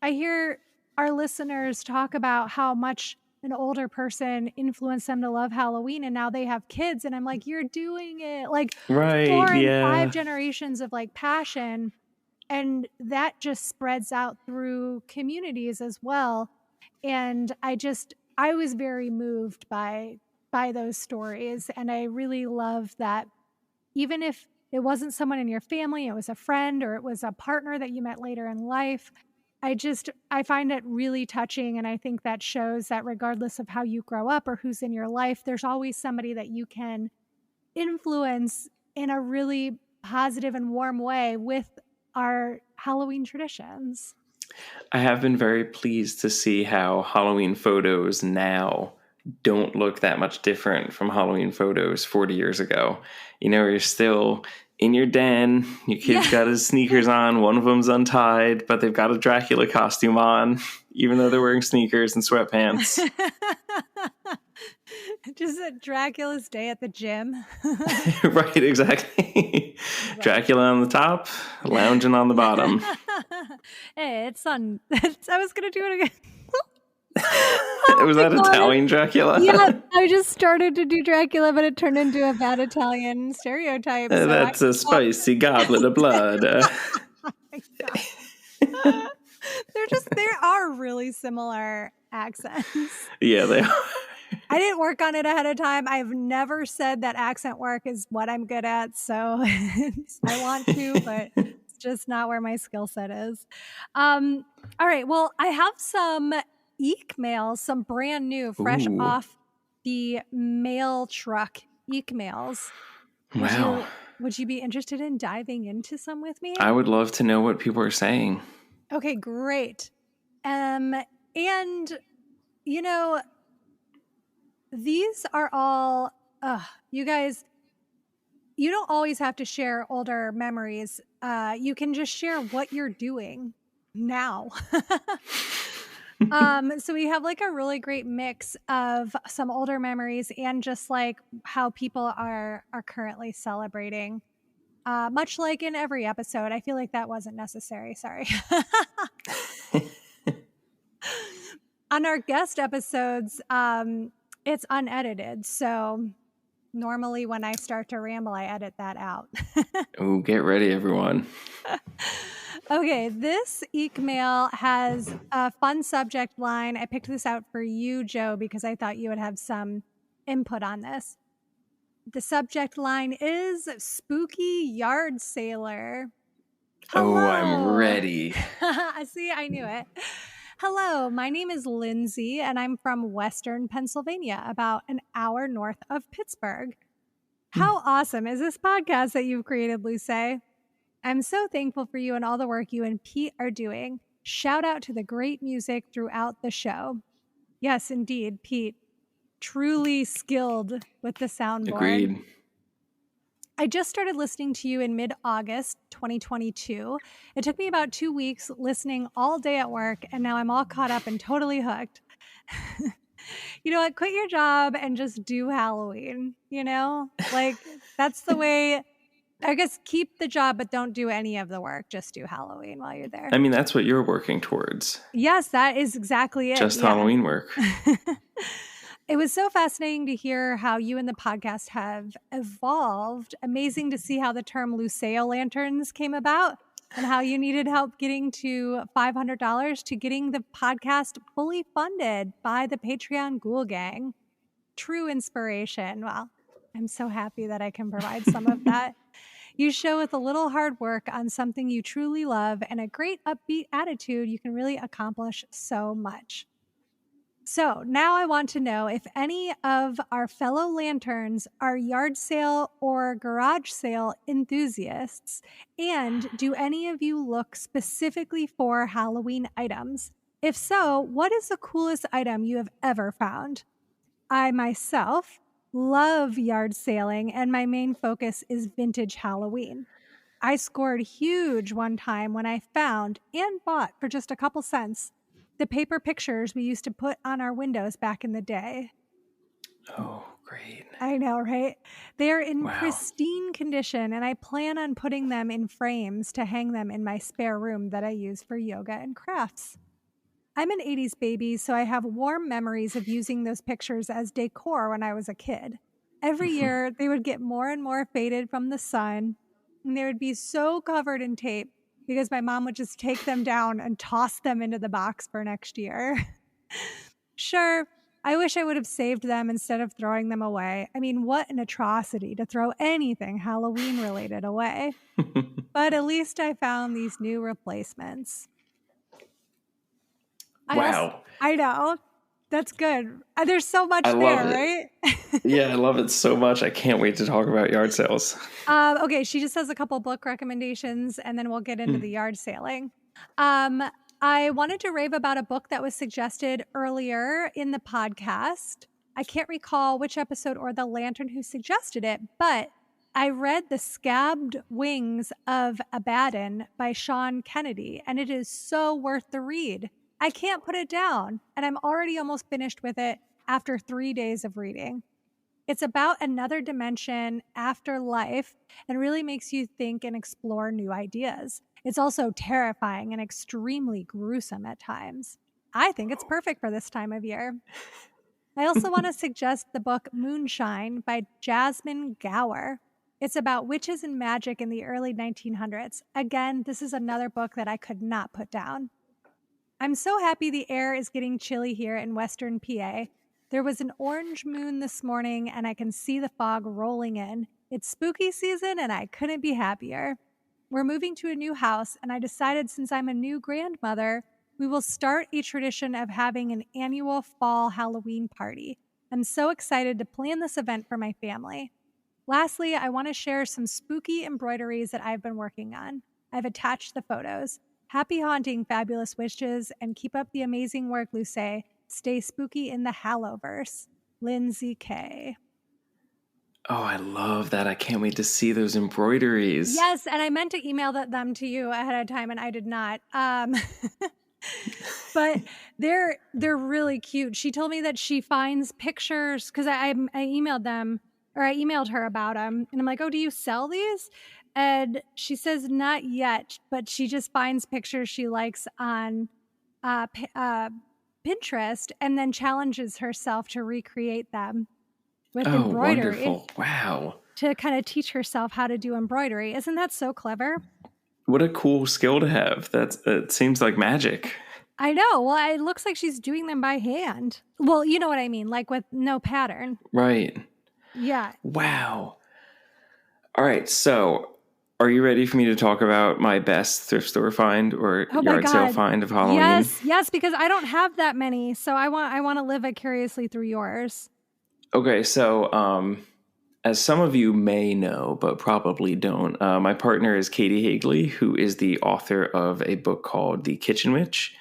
I hear our listeners talk about how much an older person influenced them to love Halloween and now they have kids. And I'm like, you're doing it. Like 4 and 5 generations of like passion. And that just spreads out through communities as well. And I was very moved by those stories. And I really love that even if it wasn't someone in your family, it was a friend or it was a partner that you met later in life, I find it really touching. And I think that shows that regardless of how you grow up or who's in your life, there's always somebody that you can influence in a really positive and warm way with our Halloween traditions. I have been very pleased to see how Halloween photos now don't look that much different from Halloween photos 40 years ago. You're still in your den, your kid's got his sneakers on, one of them's untied, but they've got a Dracula costume on, even though they're wearing sneakers and sweatpants. Just a Dracula's day at the gym. Right, exactly. Right. Dracula on the top, lounging on the bottom. Hey, it's on. I was going to do it again. Was that God. Italian Dracula? Yeah, I just started to do Dracula, but it turned into a bad Italian stereotype. So that's a spicy goblet of blood. Oh my God. There are really similar accents. Yeah, they are. I didn't work on it ahead of time. I've never said that accent work is what I'm good at, so I want to, but it's just not where my skill set is. All right, well, I have some EEEKmails, some brand new, fresh off the mail truck EEEEKmails. Wow. Would you be interested in diving into some with me? I would love to know what people are saying. Okay, great. And you know, these are all, you guys, you don't always have to share older memories. You can just share what you're doing now. So we have like a really great mix of some older memories and just like how people are currently celebrating. Much like in every episode. I feel like that wasn't necessary. Sorry. On our guest episodes, it's unedited. So normally when I start to ramble, I edit that out. Oh, get ready, everyone. Okay, this EEEKmail has a fun subject line. I picked this out for you, Joe, because I thought you would have some input on this. The subject line is Spooky Yard Sailor. Hello. Oh, I'm ready. See, I knew it. Hello, my name is Lindsay, and I'm from Western Pennsylvania, about an hour north of Pittsburgh. How awesome is this podcast that you've created, Luce? I'm so thankful for you and all the work you and Pete are doing. Shout out to the great music throughout the show. Yes, indeed, Pete. Truly skilled with the soundboard. Agreed. I just started listening to you in mid-August 2022. It took me about 2 weeks listening all day at work, and now I'm all caught up and totally hooked. You know what? Quit your job and just do Halloween, you know? Like, that's the way... I guess keep the job, but don't do any of the work. Just do Halloween while you're there. I mean, that's what you're working towards. Yes, that is exactly it. Just Halloween work. It was so fascinating to hear how you and the podcast have evolved. Amazing to see how the term Luceo Lanterns came about and how you needed help getting to $500 to getting the podcast fully funded by the Patreon Ghoul Gang. True inspiration. Well, I'm so happy that I can provide some of that. You show with a little hard work on something you truly love and a great upbeat attitude, you can really accomplish so much. So now I want to know if any of our fellow lanterns are yard sale or garage sale enthusiasts, and do any of you look specifically for Halloween items? If so, what is the coolest item you have ever found? I myself love yard sailing, and my main focus is vintage Halloween. I scored huge one time when I found and bought for just a couple cents the paper pictures we used to put on our windows back in the day. Oh, great. I know, right? They are in pristine condition, and I plan on putting them in frames to hang them in my spare room that I use for yoga and crafts. I'm an 80s baby, so I have warm memories of using those pictures as decor when I was a kid. Every year, they would get more and more faded from the sun, and they would be so covered in tape because my mom would just take them down and toss them into the box for next year. Sure, I wish I would have saved them instead of throwing them away. I mean, what an atrocity to throw anything Halloween-related away. But at least I found these new replacements. Wow. I know. That's good. There's so much there, right? Yeah, I love it so much. I can't wait to talk about yard sales. Okay, she just has a couple book recommendations, and then we'll get into the yard sailing. I wanted to rave about a book that was suggested earlier in the podcast. I can't recall which episode or the lantern who suggested it, but I read The Scabbed Wings of Abaddon by Sean Kennedy, and it is so worth the read. I can't put it down, and I'm already almost finished with it after 3 days of reading. It's about another dimension after life and really makes you think and explore new ideas. It's also terrifying and extremely gruesome at times. I think it's perfect for this time of year. I also want to suggest the book Moonshine by Jasmine Gower. It's about witches and magic in the early 1900s. Again, this is another book that I could not put down. I'm so happy the air is getting chilly here in Western PA. There was an orange moon this morning, and I can see the fog rolling in. It's spooky season, and I couldn't be happier. We're moving to a new house, and I decided since I'm a new grandmother, we will start a tradition of having an annual fall Halloween party. I'm so excited to plan this event for my family. Lastly, I want to share some spooky embroideries that I've been working on. I've attached the photos. Happy haunting, fabulous wishes, and keep up the amazing work, Luce. Stay spooky in the Hallowverse. Lindsay K. Oh, I love that. I can't wait to see those embroideries. Yes, and I meant to email them to you ahead of time, and I did not. But they're really cute. She told me that she finds pictures because I emailed them, or I emailed her about them, and I'm like, oh, do you sell these? And she says not yet, but she just finds pictures she likes on Pinterest and then challenges herself to recreate them with embroidery. Wonderful. Wow. To kind of teach herself how to do embroidery. Isn't that so clever? What a cool skill to have. It seems like magic. I know. Well, it looks like she's doing them by hand. Well, you know what I mean, like with no pattern. Right. Yeah. Wow. All right. So, are you ready for me to talk about my best thrift store find or yard sale find of Halloween? Yes, because I don't have that many, so I want to live vicariously through yours. Okay, so as some of you may know, but probably don't, my partner is Katie Hagley, who is the author of a book called The Kitchen Witch.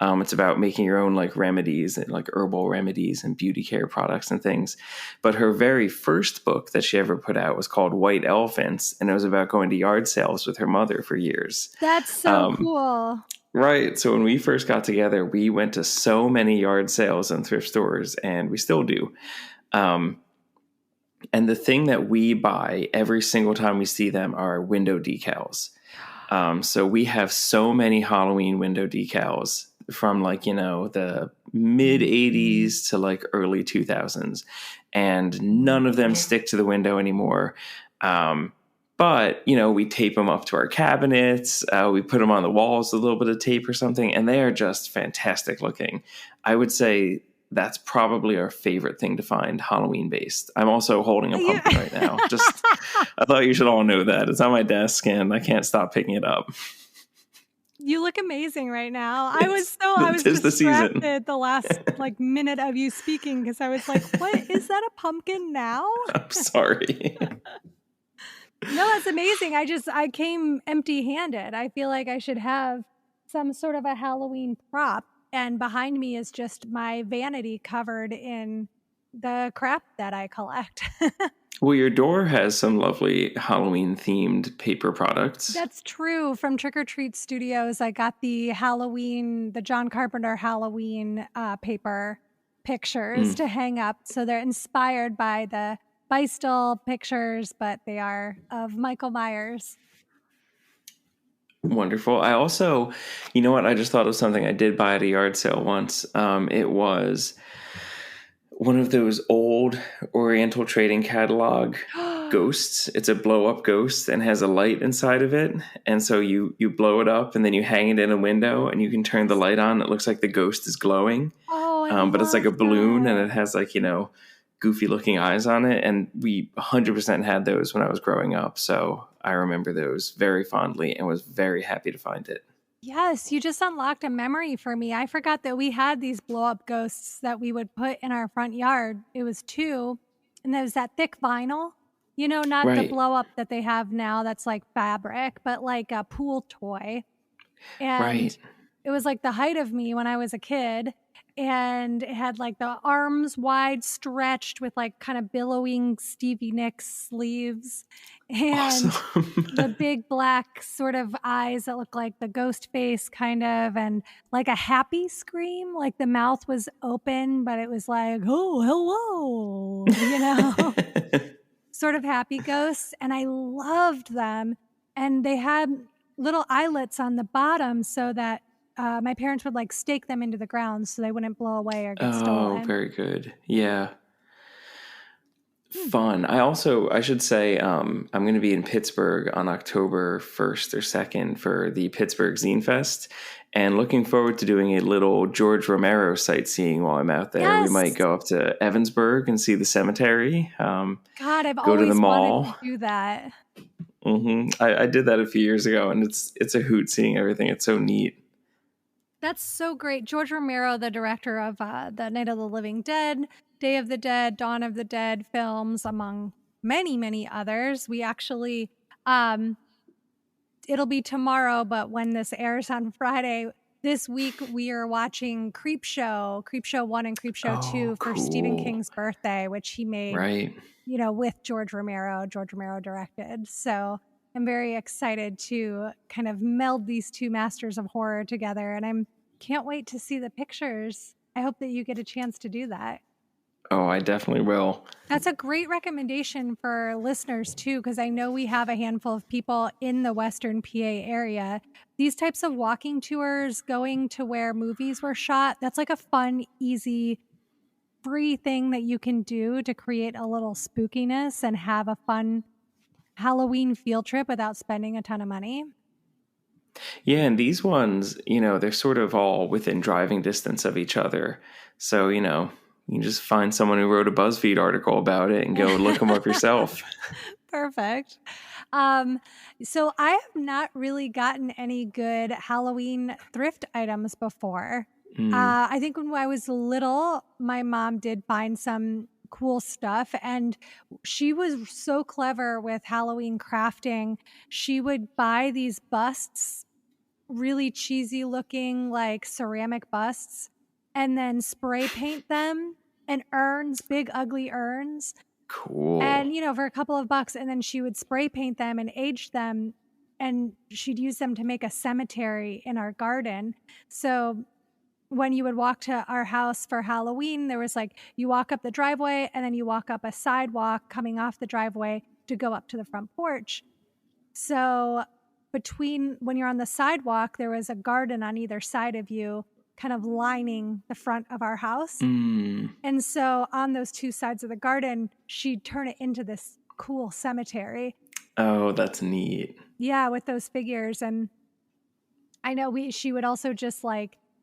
It's about making your own like remedies and like herbal remedies and beauty care products and things. But her very first book that she ever put out was called White Elephants, and it was about going to yard sales with her mother for years. That's so cool. Right. So when we first got together, we went to so many yard sales and thrift stores, and we still do. And the thing that we buy every single time we see them are window decals. So we have so many Halloween window decals from like, the mid 80s to like early 2000s. And none of them stick to the window anymore. But, we tape them up to our cabinets. We put them on the walls with a little bit of tape or something. And they are just fantastic looking. I would say that's probably our favorite thing to find Halloween based. I'm also holding a pumpkin right now. I thought you should all know that. It's on my desk and I can't stop picking it up. You look amazing right now. I was distracted the last minute of you speaking because I was like, what, is that a pumpkin now? I'm sorry. No, that's amazing. I came empty-handed. I feel like I should have some sort of a Halloween prop. And behind me is just my vanity covered in the crap that I collect. Well, your door has some lovely Halloween-themed paper products. That's true. From Trick or Treat Studios, I got the John Carpenter Halloween paper pictures to hang up. So they're inspired by the Beistel pictures, but they are of Michael Myers. Wonderful. I also, you know what? I just thought of something I did buy at a yard sale once. It was one of those old Oriental Trading Catalog ghosts. It's a blow-up ghost and has a light inside of it. And so you blow it up and then you hang it in a window and you can turn the light on. It looks like the ghost is glowing. Oh, but it's like a balloon and it has like, goofy looking eyes on it. And we 100% had those when I was growing up. So I remember those very fondly and was very happy to find it. Yes, you just unlocked a memory for me. I forgot that we had these blow-up ghosts that we would put in our front yard. It was 2, and there was that thick vinyl, not the blow-up that they have now that's like fabric, but like a pool toy. And it was like the height of me when I was a kid, and it had like the arms wide stretched with like kind of billowing Stevie Nicks sleeves and the big black sort of eyes that look like the ghost face kind of, and like a happy scream, like the mouth was open, but it was like, oh, hello, sort of happy ghosts. And I loved them. And they had little eyelets on the bottom so that my parents would like stake them into the ground so they wouldn't blow away or get stolen. Oh, very good. Yeah. Fun. I should say, I'm going to be in Pittsburgh on October 1st or 2nd for the Pittsburgh Zine Fest, and looking forward to doing a little George Romero sightseeing while I'm out there. Yes. We might go up to Evansburg and see the cemetery. God, I've go always to the mall. wanted to do that. I did that a few years ago, and it's a hoot seeing everything. It's so neat. That's so great. George Romero, the director of the Night of the Living Dead, Day of the Dead, Dawn of the Dead films, among many, many others. We actually, it'll be tomorrow, but when this airs on Friday, this week we are watching Creepshow 1 and Creepshow 2 for Stephen cool. King's birthday, which he made, Right. with George Romero. George Romero directed. So I'm very excited to kind of meld these two masters of horror together, and I can't wait to see the pictures. I hope that you get a chance to do that. Oh, I definitely will. That's a great recommendation for listeners too, because I know we have a handful of people in the Western PA area. These types of walking tours, going to where movies were shot, that's like a fun, easy, free thing that you can do to create a little spookiness and have a fun Halloween field trip without spending a ton of money. Yeah, and these ones, they're sort of all within driving distance of each other. So, you can just find someone who wrote a BuzzFeed article about it and go look them up yourself. Perfect. So I have not really gotten any good Halloween thrift items before. I think when I was little, my mom did find some cool stuff, and she was so clever with Halloween crafting. She would buy these busts, really cheesy looking, like ceramic busts, and then spray paint them and urns, big ugly urns. Cool. And, for a couple of bucks, and then she would spray paint them and age them, and she'd use them to make a cemetery in our garden. So when you would walk to our house for Halloween, there was you walk up the driveway and then you walk up a sidewalk coming off the driveway to go up to the front porch. So when you're on the sidewalk, there was a garden on either side of you, kind of lining the front of our house. And so on those two sides of the garden, she'd turn it into this cool cemetery. Oh, that's neat. Yeah, with those figures. And I know she would also just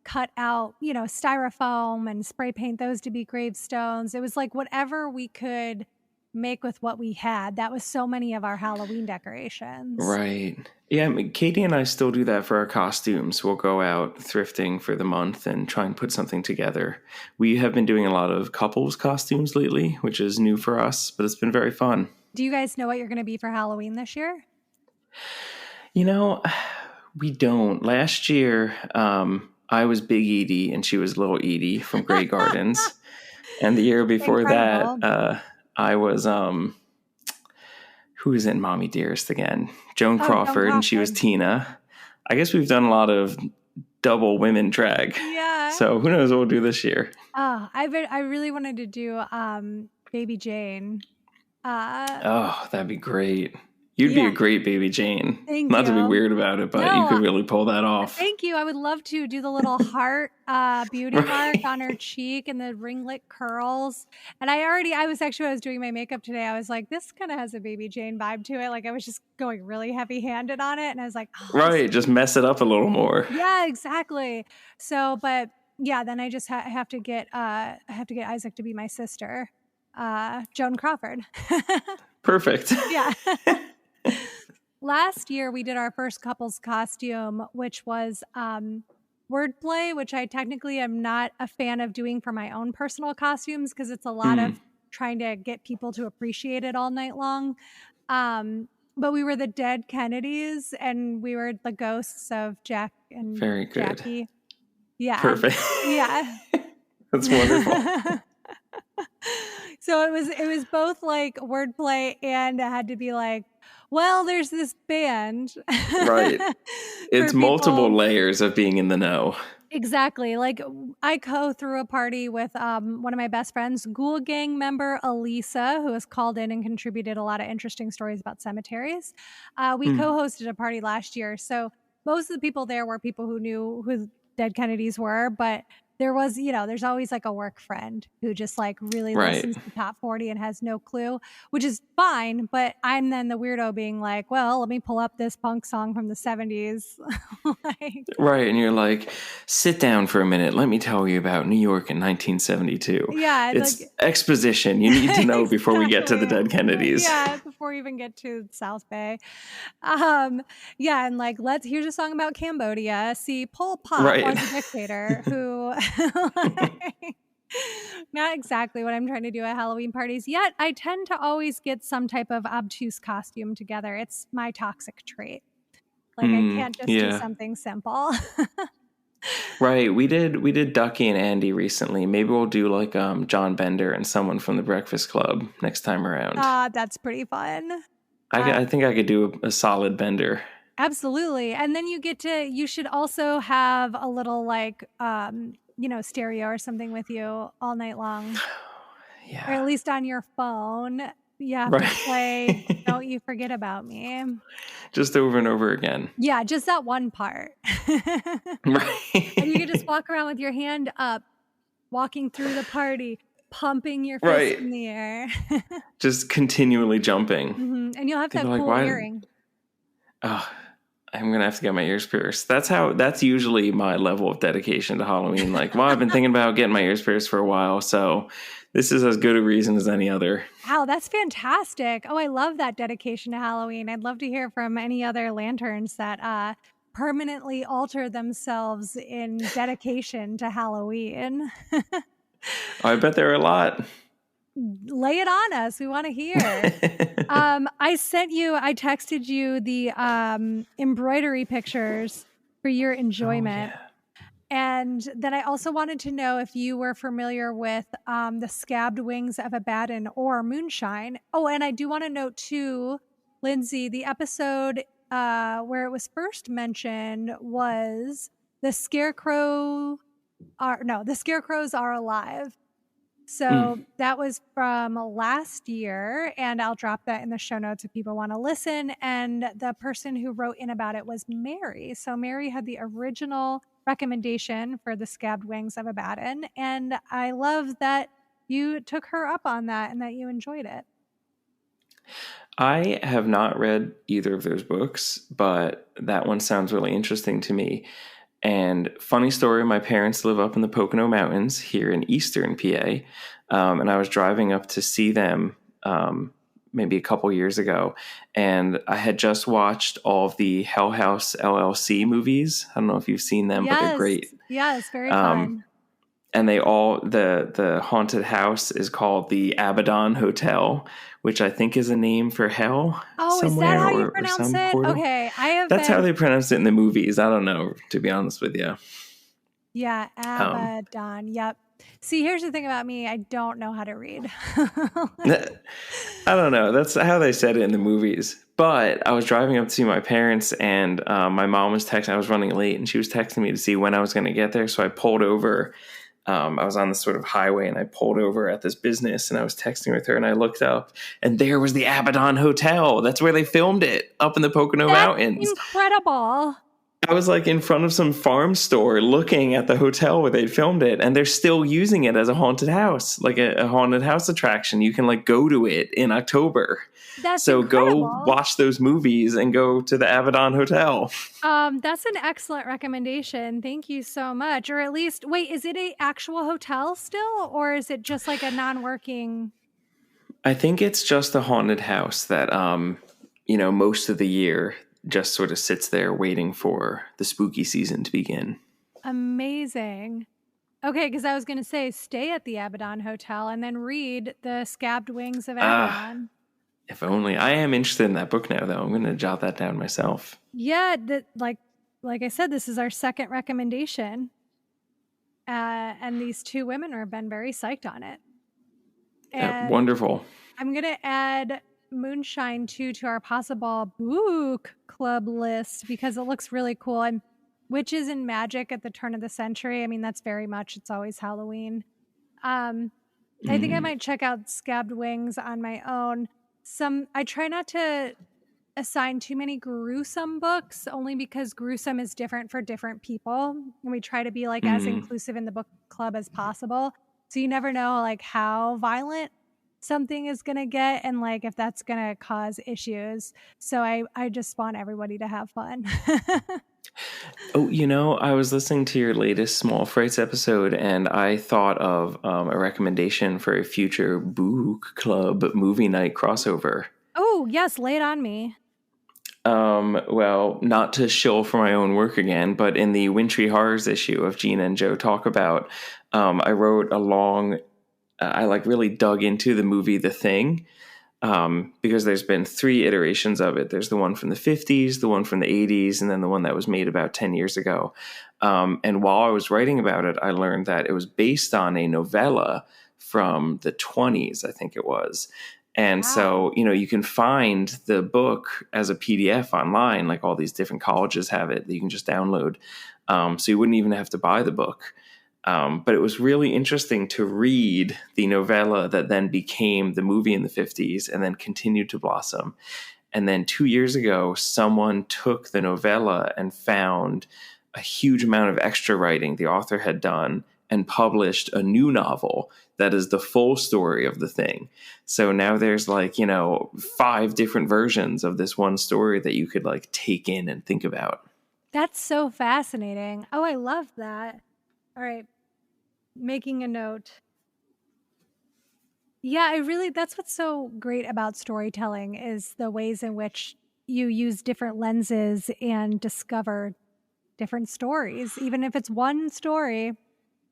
cut out, styrofoam and spray paint those to be gravestones. It was whatever we could make with what we had. That was so many of our Halloween decorations. Right. Yeah, Katie and I still do that for our costumes. We'll go out thrifting for the month and try and put something together. We have been doing a lot of couples costumes lately, which is new for us, but it's been very fun. Do you guys know what you're going to be for Halloween this year? We don't. Last year, I was Big Edie and she was Little Edie from Grey Gardens. And the year before that, I was, who is in Mommy Dearest again? Joan Crawford, and she was Tina. I guess we've done a lot of double women drag. Yeah. So who knows what we'll do this year. I really wanted to do Baby Jane. That'd be great. You'd be a great Baby Jane. Thank Not you. to be weird about it, but you could really pull that off. Thank you. I would love to do the little heart beauty mark on her cheek and the ringlet curls. And I was doing my makeup today, I was like, this kind of has a Baby Jane vibe to it. I was just going really heavy handed on it. And I was like, right. Just mess it up a little more. Yeah, exactly. So, but yeah, then I just have to get Isaac to be my sister, Joan Crawford. Perfect. Yeah. Last year, we did our first couple's costume, which was wordplay, which I technically am not a fan of doing for my own personal costumes because it's a lot of trying to get people to appreciate it all night long. But we were the dead Kennedys, and we were the ghosts of Jack and Very good. Jackie. Yeah. Perfect. Yeah. That's wonderful. So it was both wordplay, and it had to be well, there's this band. Right. It's multiple layers of being in the know. Exactly. I threw a party with one of my best friends, Ghoul Gang member Elisa, who has called in and contributed a lot of interesting stories about cemeteries. We co-hosted a party last year. So most of the people there were people who knew who Dead Kennedys were, but there was, there's always a work friend who just really listens to Top 40 and has no clue, which is fine. But I'm then the weirdo being well, let me pull up this punk song from the 70s. Right. And you're like, sit down for a minute. Let me tell you about New York in 1972. Yeah. It's exposition. You need to know before we get to the Dead Kennedys. Yeah. Before we even get to South Bay. Yeah. And here's a song about Cambodia. See, Pol Pot was a dictator who Not exactly what I'm trying to do at Halloween parties, yet I tend to always get some type of obtuse costume together. It's my toxic trait. Like, I can't just do Yeah. something simple. Right. We did Ducky and Andy recently. Maybe we'll do like John Bender and someone from the Breakfast Club next time around. That's pretty fun. I think I could do a solid Bender. Absolutely. And then you should also have a little like, stereo or something with you all night long. Yeah. Or at least on your phone. You have to play Don't You Forget About Me. Just over and over again. Yeah, just that one part. Right. And you can just walk around with your hand up, walking through the party, pumping your fist in the air. Just continually jumping. Mm-hmm. And you'll have that cool earring. Oh, I'm going to have to get my ears pierced. That's usually my level of dedication to Halloween. Like, well, I've been thinking about getting my ears pierced for a while, so this is as good a reason as any other. Wow, that's fantastic. Oh, I love that dedication to Halloween. I'd love to hear from any other lanterns that permanently alter themselves in dedication to Halloween. I bet there are a lot. Lay it on us. We want to hear. I texted you the embroidery pictures for your enjoyment. Oh, yeah. And then I also wanted to know if you were familiar with the Scabbed Wings of Abaddon or Moonshine. Oh, and I do want to note too, Lindsay, the episode where it was first mentioned was the Scarecrows Are Alive. So that was from last year, and I'll drop that in the show notes if people want to listen. And the person who wrote in about it was Mary. So Mary had the original recommendation for the Scabbed Wings of Abaddon, and I love that you took her up on that and that you enjoyed it. I have not read either of those books, but that one sounds really interesting to me. And funny story, my parents live up in the Pocono Mountains here in eastern PA. And I was driving up to see them maybe a couple years ago. And I had just watched all of the Hell House LLC movies. I don't know if you've seen them, but they're great. Yes, very fun. And they all, the haunted house is called the Abaddon Hotel, which I think is a name for hell. Oh, somewhere, is that how you pronounce it? Portal. Okay. That's how they pronounce it in the movies. I don't know, to be honest with you. Yeah, Abaddon. Yep. See, here's the thing about me. I don't know how to read. I don't know. That's how they said it in the movies. But I was driving up to see my parents, and my mom was texting. I was running late, and she was texting me to see when I was going to get there. So I pulled over. I was on this sort of highway, and I pulled over at this business, and I was texting with her, and I looked up, and there was the Abaddon Hotel. That's where they filmed it, up in the Pocono Mountains. Incredible. I was like in front of some farm store looking at the hotel where they filmed it, and they're still using it as a haunted house, like a haunted house attraction. You can like go to it in October. That's so incredible. Go watch those movies and go to the Abaddon Hotel. That's an excellent recommendation. Thank you so much. Or at least, wait, is it an actual hotel still, or is it just like a non-working? I think it's just a haunted house that, most of the year just sort of sits there waiting for the spooky season to begin. Amazing. Okay, because I was going to say, stay at the Abaddon Hotel and then read the Scabbed Wings of Abaddon. If only. I am interested in that book now, though. I'm going to jot that down myself. Yeah, like I said, this is our second recommendation. And these two women have been very psyched on it. And wonderful. I'm going to add Moonshine 2 to our possible book club list because it looks really cool. And Witches and Magic at the Turn of the Century. I mean, that's very much, it's always Halloween. I think I might check out Scabbed Wings on my own. I try not to assign too many gruesome books only because gruesome is different for different people. And we try to be like as inclusive in the book club as possible. So you never know like how violent something is going to get and like if that's going to cause issues. So I just want everybody to have fun. Oh, I was listening to your latest Small Frights episode, and I thought of a recommendation for a future book club movie night crossover. Oh, yes. Lay it on me. Well, not to shill for my own work again, but in the Wintry Horrors issue of Gina and Joe Talk About, I wrote a long, I like really dug into the movie The Thing, because there's been 3 iterations of it. There's the one from the 50s, the one from the 80s, and then the one that was made about 10 years ago. And while I was writing about it, I learned that it was based on a novella from the 20s, I think it was. And so, you can find the book as a PDF online, like all these different colleges have it that you can just download. So you wouldn't even have to buy the book. But it was really interesting to read the novella that then became the movie in the 50s and then continued to blossom. And then 2 years ago, someone took the novella and found a huge amount of extra writing the author had done and published a new novel that is the full story of The Thing. So now there's 5 different versions of this one story that you could take in and think about. That's so fascinating. Oh, I love that. All right. Making a note. Yeah, that's what's so great about storytelling is the ways in which you use different lenses and discover different stories. Even if it's one story,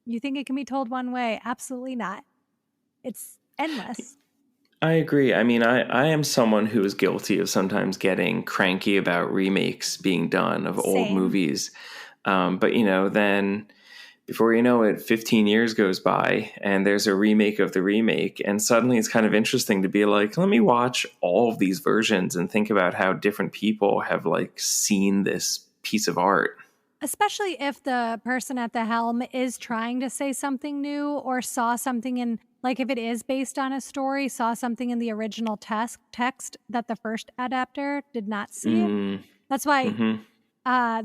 you think it can be told one way. Absolutely not. It's endless. I agree. I mean, I am someone who is guilty of sometimes getting cranky about remakes being done of old movies. But, then before you know it, 15 years goes by and there's a remake of the remake. And suddenly it's kind of interesting to be like, let me watch all of these versions and think about how different people have seen this piece of art. Especially if the person at the helm is trying to say something new or saw something in, if it is based on a story, saw something in the original text that the first adapter did not see. That's why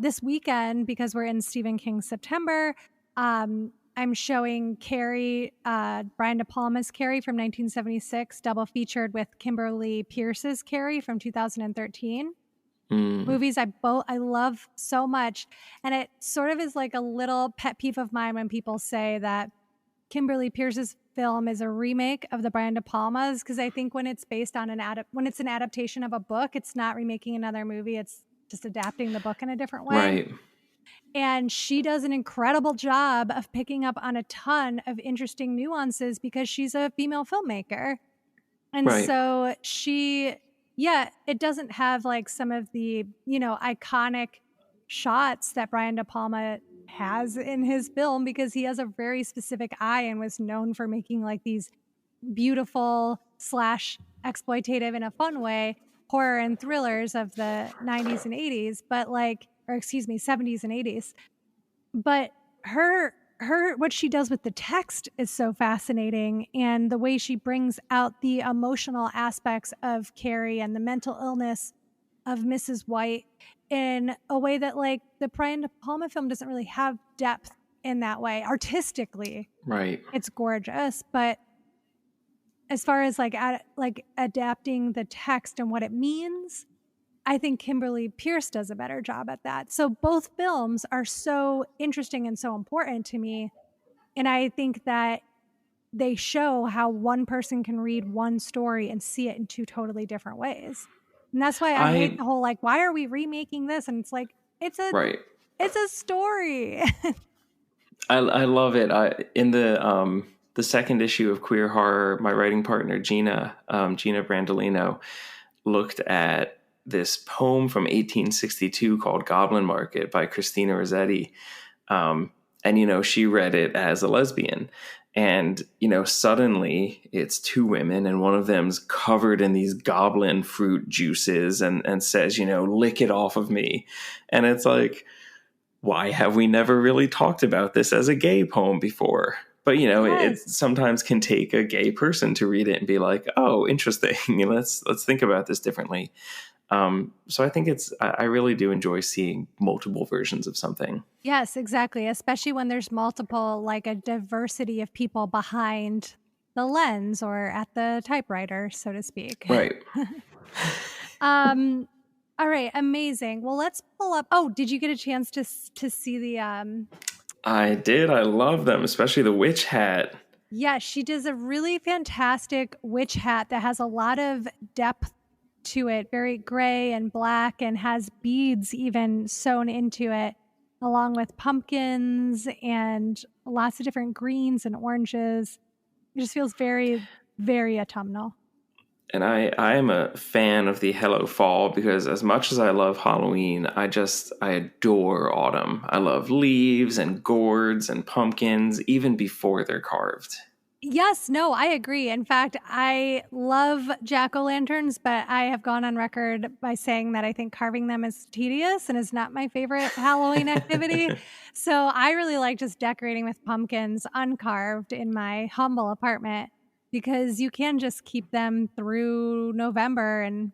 this weekend, because we're in Stephen King's September, I'm showing Carrie, Brian De Palma's Carrie from 1976, double featured with Kimberly Pierce's Carrie from 2013. Movies I love so much. And it sort of is like a little pet peeve of mine when people say that Kimberly Pierce's film is a remake of the Brian De Palma's, because I think when it's based on when it's an adaptation of a book, it's not remaking another movie. It's just adapting the book in a different way. Right. And she does an incredible job of picking up on a ton of interesting nuances because she's a female filmmaker. And so it doesn't have some of the, iconic shots that Brian De Palma has in his film, because he has a very specific eye and was known for making these beautiful / exploitative in a fun way horror and thrillers of the 90s and 80s, but 70s and 80s. But her what she does with the text is so fascinating, and the way she brings out the emotional aspects of Carrie and the mental illness of Mrs. White in a way that the Brian De Palma film doesn't really have depth in that way. Artistically, right, it's gorgeous, but as far as adapting the text and what it means, I think Kimberly Pierce does a better job at that. So both films are so interesting and so important to me. And I think that they show how one person can read one story and see it in 2 totally different ways. And that's why I hate the whole, why are we remaking this? And it's it's a story. I love it. In the second issue of Queer Horror, my writing partner, Gina Brandolino, looked at this poem from 1862 called Goblin Market by Christina Rossetti. And, she read it as a lesbian. And, suddenly it's 2 women and one of them's covered in these goblin fruit juices and says, lick it off of me. And it's like, why have we never really talked about this as a gay poem before? But, it sometimes can take a gay person to read it and be like, oh, interesting. Let's think about this differently. So I think I really do enjoy seeing multiple versions of something. Yes, exactly. Especially when there's multiple, a diversity of people behind the lens or at the typewriter, so to speak. Right. All right. Amazing. Well, let's pull up. Oh, did you get a chance to see the, I did. I love them, especially the witch hat. Yeah, she does a really fantastic witch hat that has a lot of depth to it, very gray and black, and has beads even sewn into it, along with pumpkins and lots of different greens and oranges. It just feels very, very autumnal. And I am a fan of the Hello Fall because as much as I love Halloween, I adore autumn. I love leaves and gourds and pumpkins even before they're carved. Yes, no, I agree. In fact, I love jack-o'-lanterns, but I have gone on record by saying that I think carving them is tedious and is not my favorite Halloween activity. So I really like just decorating with pumpkins uncarved in my humble apartment because you can just keep them through November and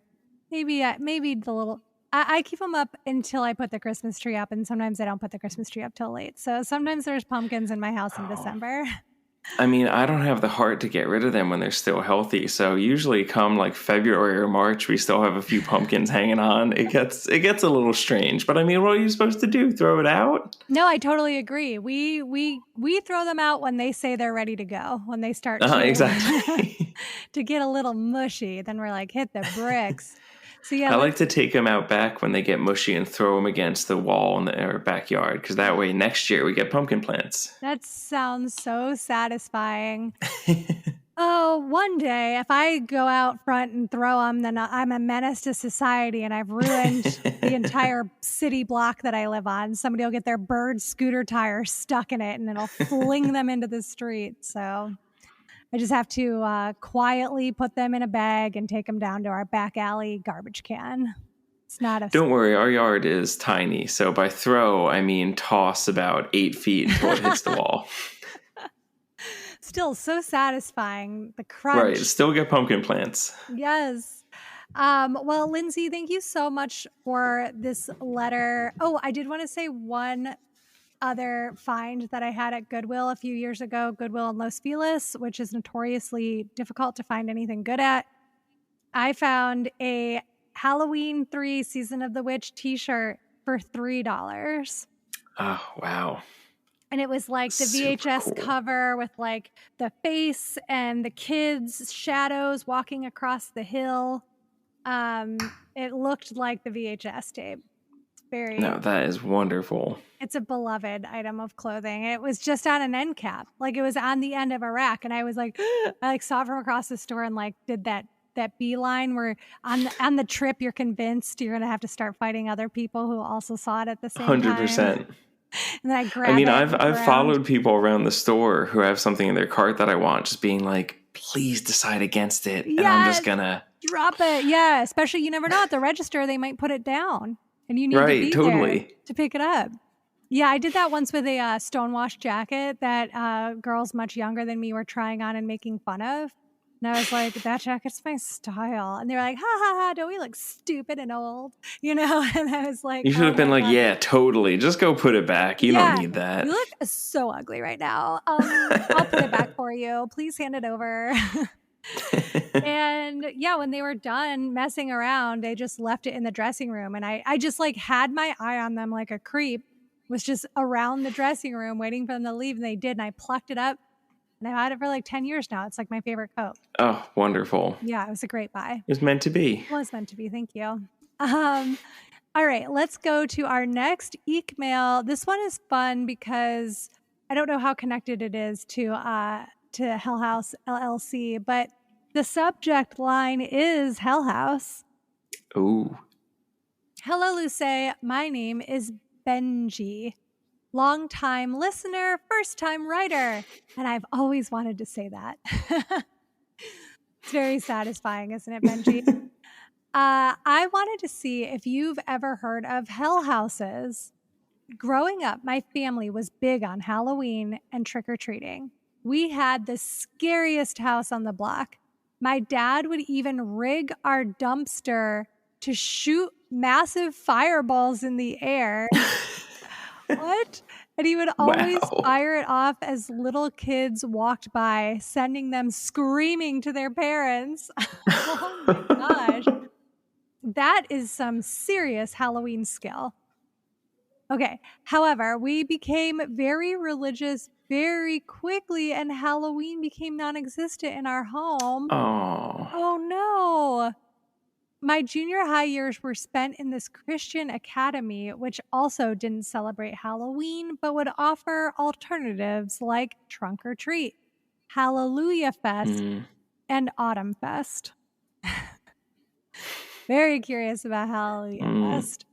maybe the little... I keep them up until I put the Christmas tree up, and sometimes I don't put the Christmas tree up till late. So sometimes there's pumpkins in my house in December. I mean, I don't have the heart to get rid of them when they're still healthy. So usually come like February or March, we still have a few pumpkins hanging on. It gets a little strange. But I mean, what are you supposed to do? Throw it out? No, I totally agree. We throw them out when they say they're ready to go. When they start exactly to get a little mushy, then we're like, hit the bricks. So yeah, I like to take them out back when they get mushy and throw them against the wall in our backyard because that way next year we get pumpkin plants. That sounds so satisfying. Oh, one day if I go out front and throw them, then I'm a menace to society and I've ruined the entire city block that I live on. Somebody will get their bird scooter tire stuck in it and it'll fling them into the street. So I just have to quietly put them in a bag and take them down to our back alley garbage can. It's not a... Don't worry, our yard is tiny. So by throw, I mean toss about 8 feet until it hits the wall. Still so satisfying. The crunch. Right, still get pumpkin plants. Yes. Well, Lindsay, thank you so much for this letter. Oh, I did want to say one other find that I had at Goodwill a few years ago, Goodwill in Los Feliz, which is notoriously difficult to find anything good at. I found a Halloween 3 Season of the Witch t-shirt for $3. Oh, wow. And it was like the VHS cover with like the face and the kids' shadows walking across the hill. It looked like the VHS tape. No, that is wonderful. It's a beloved item of clothing. It was just on an end cap. Like it was on the end of a rack. And I was like, I like saw it from across the store and like did that beeline where on the trip, you're convinced you're going to have to start fighting other people who also saw it at the same 100%. time. And then I grabbed I mean, I've followed people around the store who have something in their cart that I want, just being like, please decide against it. Yes, and I'm just going to drop it. Yeah. Especially you never know at the register, they might put it down and you need to be there to pick it up. Yeah. I did that once with a stonewashed jacket that girls much younger than me were trying on and making fun of. And I was like, that jacket's my style. And they're like, ha, ha, ha, don't we look stupid and old? You know? And I was like... You should have been like, yeah, totally. Just go put it back. You don't need that. You look so ugly right now. I'll put it back for you. Please hand it over. And yeah, when they were done messing around, they just left it in the dressing room. And I just like had my eye on them like a creep, was just around the dressing room waiting for them to leave. And they did. And I plucked it up. And I've had it for like 10 years now. It's like my favorite coat. Oh, wonderful. Yeah, it was a great buy. It was meant to be. It was meant to be. Thank you. All right, let's go to our next EEEKmail. This one is fun because I don't know how connected it is to Hell House LLC, but the subject line is Hell House. Ooh. Hello, Luce. My name is Benji. Long-time listener, first-time writer. And I've always wanted to say that. It's very satisfying, isn't it, Benji? I wanted to see if you've ever heard of hell houses. Growing up, my family was big on Halloween and trick-or-treating. We had the scariest house on the block. My dad would even rig our dumpster to shoot massive fireballs in the air. What? And he would always fire it off as little kids walked by, sending them screaming to their parents. Oh my gosh. That is some serious Halloween skill. Okay. However, we became very religious very quickly and Halloween became non-existent in our home. Oh no. My junior high years were spent in this Christian academy, which also didn't celebrate Halloween, but would offer alternatives like Trunk or Treat, Hallelujah Fest, and Autumn Fest. Very curious about Hallelujah Fest.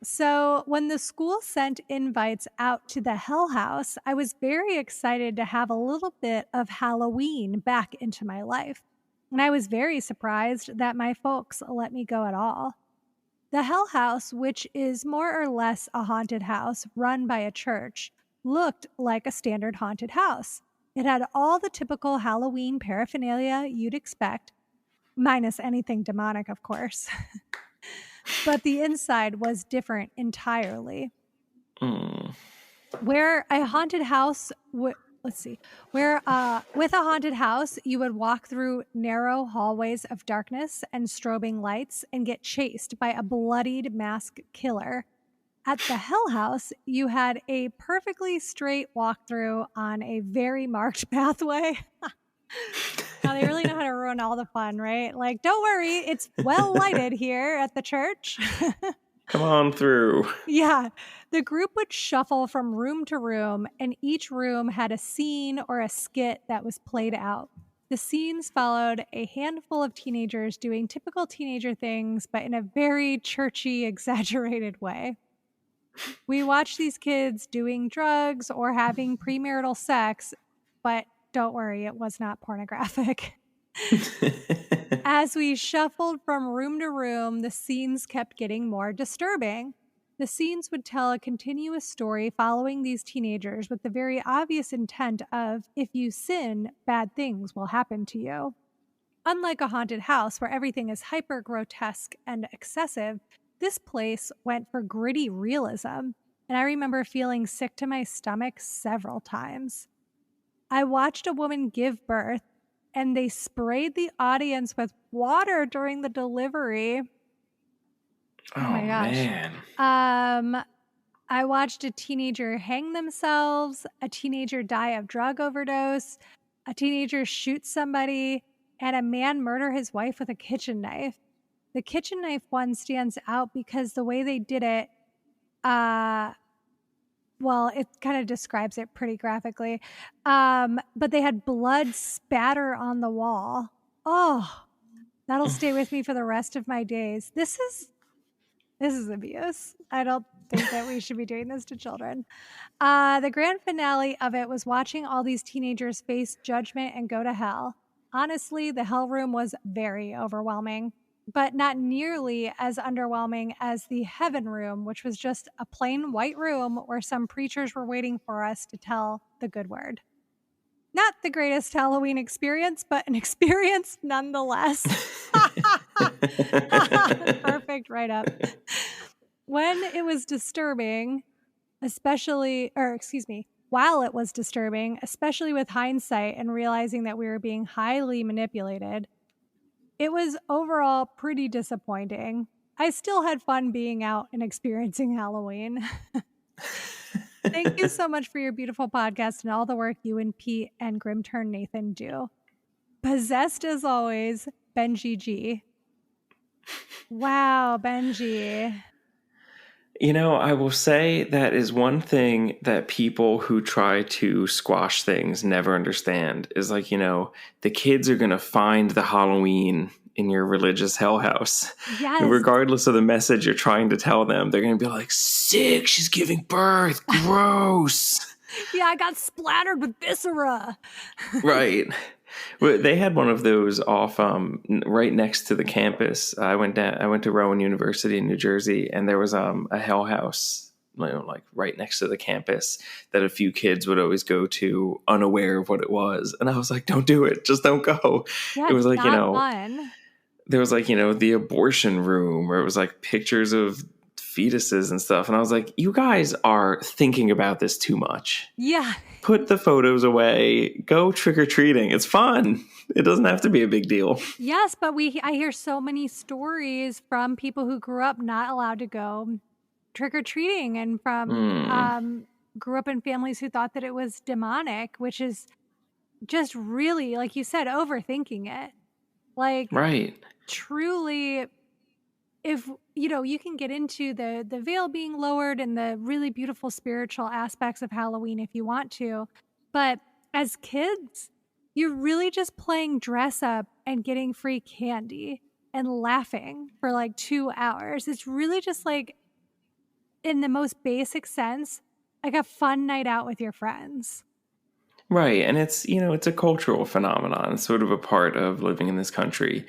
So when the school sent invites out to the Hell House, I was very excited to have a little bit of Halloween back into my life. And I was very surprised that my folks let me go at all. The Hell House, which is more or less a haunted house run by a church, looked like a standard haunted house. It had all the typical Halloween paraphernalia you'd expect, minus anything demonic, of course. But the inside was different entirely. Where a haunted house with a haunted house, you would walk through narrow hallways of darkness and strobing lights and get chased by a bloodied masked killer. At the Hell House, you had a perfectly straight walkthrough on a very marked pathway. Now they really know how to ruin all the fun, right? Like, don't worry, it's well lighted here at the church. Come on through. Yeah. The group would shuffle from room to room, and each room had a scene or a skit that was played out. The scenes followed a handful of teenagers doing typical teenager things, but in a very churchy, exaggerated way. We watched these kids doing drugs or having premarital sex, but don't worry, it was not pornographic. As we shuffled from room to room, the scenes kept getting more disturbing. The scenes would tell a continuous story following these teenagers with the very obvious intent of, if you sin, bad things will happen to you. Unlike a haunted house where everything is hyper grotesque and excessive, this place went for gritty realism, and I remember feeling sick to my stomach several times. I watched a woman give birth, and they sprayed the audience with water during the delivery. Oh my gosh. Man. I watched a teenager hang themselves, a teenager die of drug overdose, a teenager shoot somebody, and a man murder his wife with a kitchen knife. The kitchen knife one stands out because the way they did it, well, it kind of describes it pretty graphically. But they had blood spatter on the wall. Oh, that'll stay with me for the rest of my days. This is abuse. I don't think that we should be doing this to children. The grand finale of it was watching all these teenagers face judgment and go to hell. Honestly, the hell room was very overwhelming, but not nearly as underwhelming as the heaven room, which was just a plain white room where some preachers were waiting for us to tell the good word. Not the greatest Halloween experience, but an experience nonetheless. Perfect write-up. When it was disturbing, while it was disturbing, especially with hindsight and realizing that we were being highly manipulated, it was overall pretty disappointing. I still had fun being out and experiencing Halloween. Thank you so much for your beautiful podcast and all the work you and Pete and Grimturn Nathan do. Possessed as always, Benji G. Wow, Benji. You know, I will say that is one thing that people who try to squash things never understand is like, you know, the kids are going to find the Halloween in your religious hell house. Yes. And regardless of the message you're trying to tell them, they're going to be like, sick, she's giving birth, gross. Yeah, I got splattered with viscera. Right. They had one of those off right next to the campus. I went to Rowan University in New Jersey, and there was a hell house, you know, like right next to the campus that a few kids would always go to, unaware of what it was. And I was like, "Don't do it! Just don't go." Yeah, it was like, you know, fun. There was like, you know, the abortion room where it was like pictures of fetuses and stuff, and I was like, you guys are thinking about this too much. Yeah. Put the photos away. Go trick-or-treating. It's fun. It doesn't have to be a big deal. Yes, but I hear so many stories from people who grew up not allowed to go trick-or-treating and from grew up in families who thought that it was demonic, which is just really, like you said, overthinking it. Like, right. truly, if, you can get into the veil being lowered and the really beautiful spiritual aspects of Halloween if you want to. But as kids, you're really just playing dress up and getting free candy and laughing for like 2 hours. It's really just like, in the most basic sense, like a fun night out with your friends. Right. And it's a cultural phenomenon. It's sort of a part of living in this country.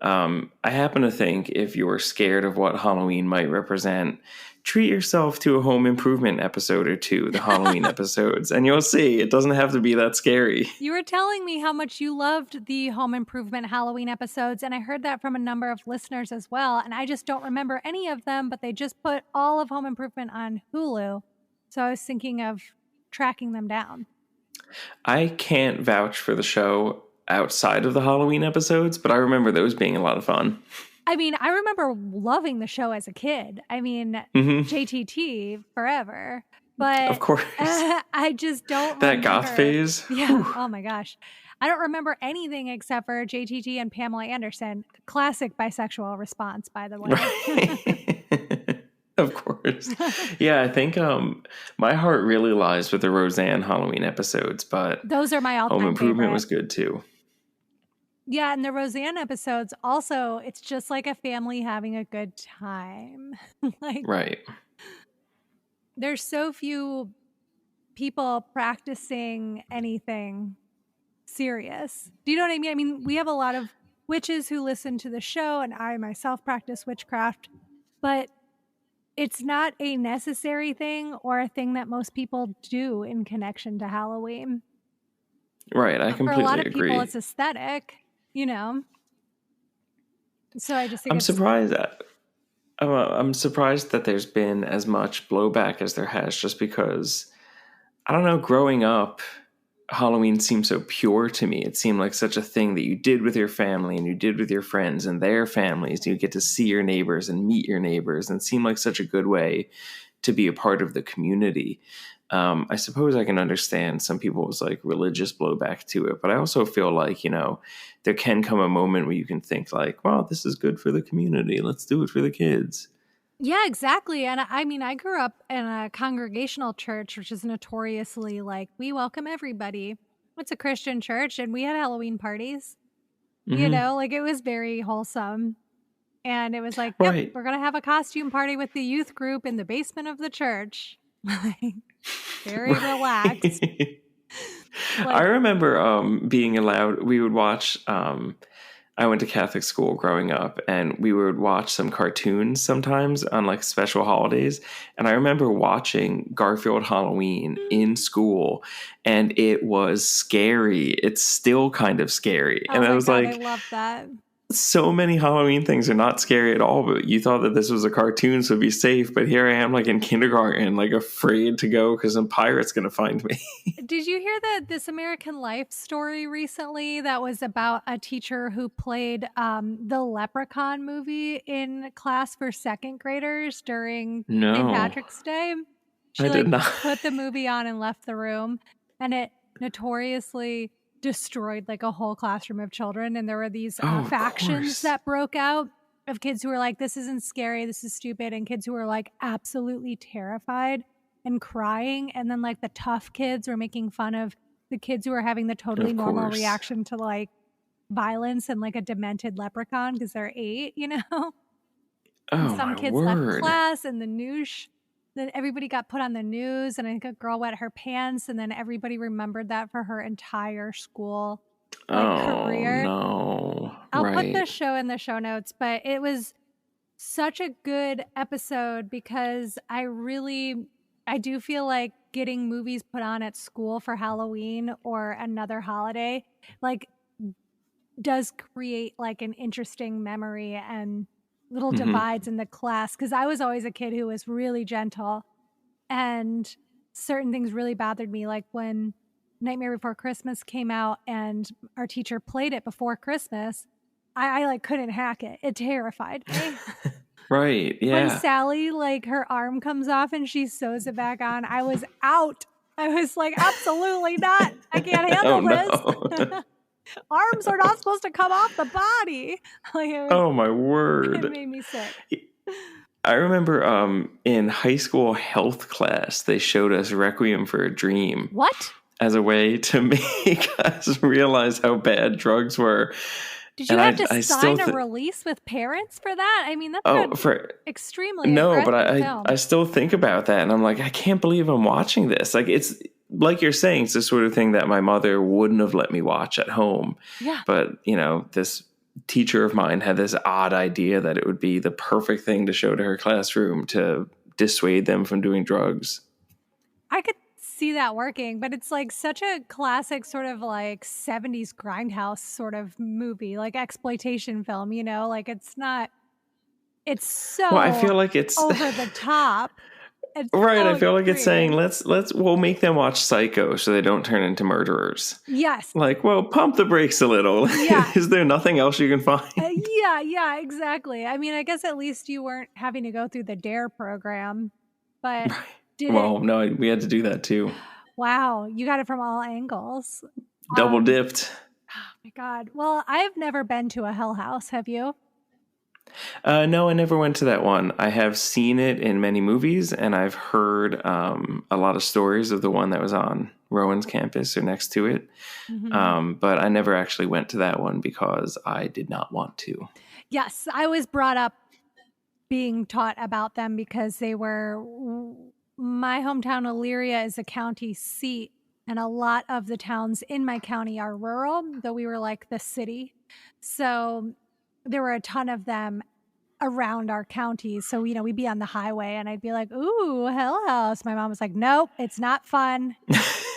I happen to think if you're scared of what Halloween might represent, treat yourself to a home improvement episode or two, the Halloween episodes, and you'll see it doesn't have to be that scary. You were telling me how much you loved the home improvement Halloween episodes, and I heard that from a number of listeners as well, and I just don't remember any of them, but they just put all of home improvement on Hulu, so I was thinking of tracking them down. I can't vouch for the show outside of the Halloween episodes, but I remember those being a lot of fun. I mean, I remember loving the show as a kid. I mean, JTT forever. But of course, I just don't that remember. goth phase. Yeah. Whew. Oh my gosh. I don't remember anything except for JTT and Pamela Anderson. Classic bisexual response, by the way. Right. Of course. Yeah, I think my heart really lies with the Roseanne Halloween episodes, but those are my all-time Home Improvement favorite. was good too. Yeah, and the Roseanne episodes also, it's just like a family having a good time. Like, right. There's so few people practicing anything serious. Do you know what I mean? I mean, we have a lot of witches who listen to the show, and I myself practice witchcraft, but it's not a necessary thing or a thing that most people do in connection to Halloween. Right, I completely agree. For a lot of people, it's aesthetic, So I just think I'm surprised that there's been as much blowback as there has, just because, I don't know, growing up, Halloween seemed so pure to me. It seemed like such a thing that you did with your family and you did with your friends and their families. You get to see your neighbors and meet your neighbors, and it seemed like such a good way to be a part of the community. I suppose I can understand some people's like religious blowback to it, but I also feel like, there can come a moment where you can think like, wow, this is good for the community. Let's do it for the kids. Yeah, exactly. And I mean, I grew up in a congregational church, which is notoriously like, we welcome everybody. It's a Christian church, and we had Halloween parties. Like it was very wholesome. And it was like, yep, Right. We're going to have a costume party with the youth group in the basement of the church. Very relaxed. I remember being allowed, we would watch, I went to Catholic school growing up, and we would watch some cartoons sometimes on like special holidays. And I remember watching Garfield Halloween in school, and it was scary. It's still kind of scary. Oh and I was God, like, I love that. So many Halloween things are not scary at all, but you thought that this was a cartoon, so be safe. But here I am, like in kindergarten, like afraid to go because some pirate's going to find me. Did you hear that This American Life story recently that was about a teacher who played the Leprechaun movie in class for second graders during St. Patrick's Day? She did not. Put the movie on and left the room, and it notoriously destroyed like a whole classroom of children. And there were these factions that broke out of kids who were like, this isn't scary, this is stupid, and kids who were like absolutely terrified and crying. And then like the tough kids were making fun of the kids who were having the totally normal reaction to like violence and like a demented leprechaun because they're 8, And some kids left class, and the news, then everybody got put on the news, and I think a girl wet her pants, and then everybody remembered that for her entire school career. No. I'll put the show in the show notes, but it was such a good episode because I do feel like getting movies put on at school for Halloween or another holiday like does create like an interesting memory and little divides in the class, because I was always a kid who was really gentle, and certain things really bothered me, like when Nightmare Before Christmas came out and our teacher played it before Christmas. I like couldn't hack it. It terrified me. Right, yeah. When Sally, like her arm comes off and she sews it back on, I was out. I was like, absolutely not. I can't handle this. Arms are not supposed to come off the body. Like, Oh my word. it made me sick. I remember in high school health class, they showed us Requiem for a Dream. What? As a way to make us realize how bad drugs were. Did you have to sign a release with parents for that? I mean, that's extremely aggressive film. I still think about that, and I'm like, I can't believe I'm watching this. Like, it's like you're saying, it's the sort of thing that my mother wouldn't have let me watch at home. Yeah. But, this teacher of mine had this odd idea that it would be the perfect thing to show to her classroom to dissuade them from doing drugs. I could see that working, but it's like such a classic sort of like 70s grindhouse sort of movie, like exploitation film, like it's so well, I feel like it's over the top. Right, I feel like it's saying we'll make them watch Psycho so they don't turn into murderers. Yes. Like, well, pump the brakes a little. Yeah. Is there nothing else you can find? Yeah, exactly. I mean, I guess at least you weren't having to go through the DARE program, but no, we had to do that too. Wow, you got it from all angles. Double dipped. Oh my God. Well, I've never been to a Hell House. Have you? No, I never went to that one. I have seen it in many movies, and I've heard a lot of stories of the one that was on Rowan's campus or next to it. Mm-hmm. But I never actually went to that one because I did not want to. Yes, I was brought up being taught about them because they were... My hometown, Elyria, is a county seat, and a lot of the towns in my county are rural, though we were like the city. So there were a ton of them around our county. So, we'd be on the highway and I'd be like, ooh, Hell House. My mom was like, nope, it's not fun.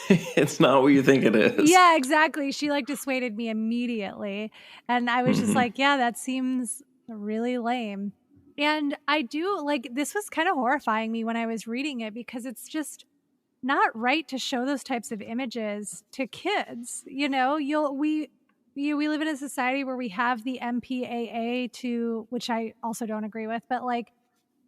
It's not what you think it is. Yeah, exactly. She dissuaded me immediately. And I was just like, yeah, that seems really lame. And I do this was kind of horrifying me when I was reading it because it's just not right to show those types of images to kids. We live in a society where we have the MPAA which I also don't agree with, but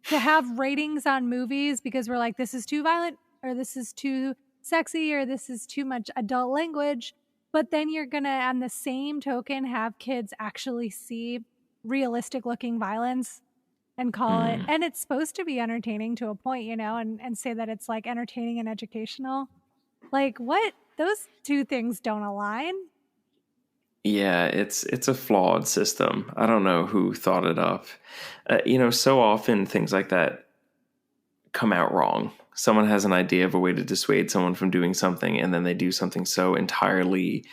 to have ratings on movies because we're like, this is too violent or this is too sexy or this is too much adult language. But then you're going to, on the same token, have kids actually see realistic looking violence and call it, and it's supposed to be entertaining to a point, and say that it's entertaining and educational. What? Those two things don't align. Yeah, it's a flawed system. I don't know who thought it up. So often things like that come out wrong. Someone has an idea of a way to dissuade someone from doing something, and then they do something so entirely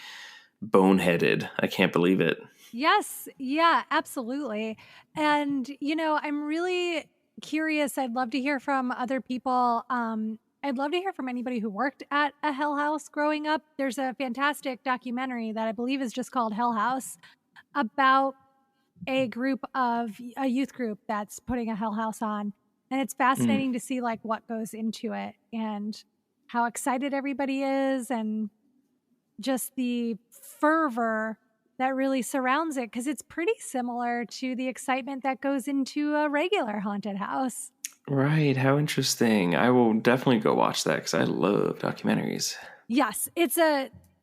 boneheaded. I can't believe it. Yes. Yeah, absolutely. And, I'm really curious. I'd love to hear from other people. I'd love to hear from anybody who worked at a Hell House growing up. There's a fantastic documentary that I believe is just called Hell House about a youth group that's putting a Hell House on. And it's fascinating to see what goes into it and how excited everybody is and just the fervor that really surrounds it, because it's pretty similar to the excitement that goes into a regular haunted house. Right. How interesting. I will definitely go watch that because I love documentaries. Yes. It's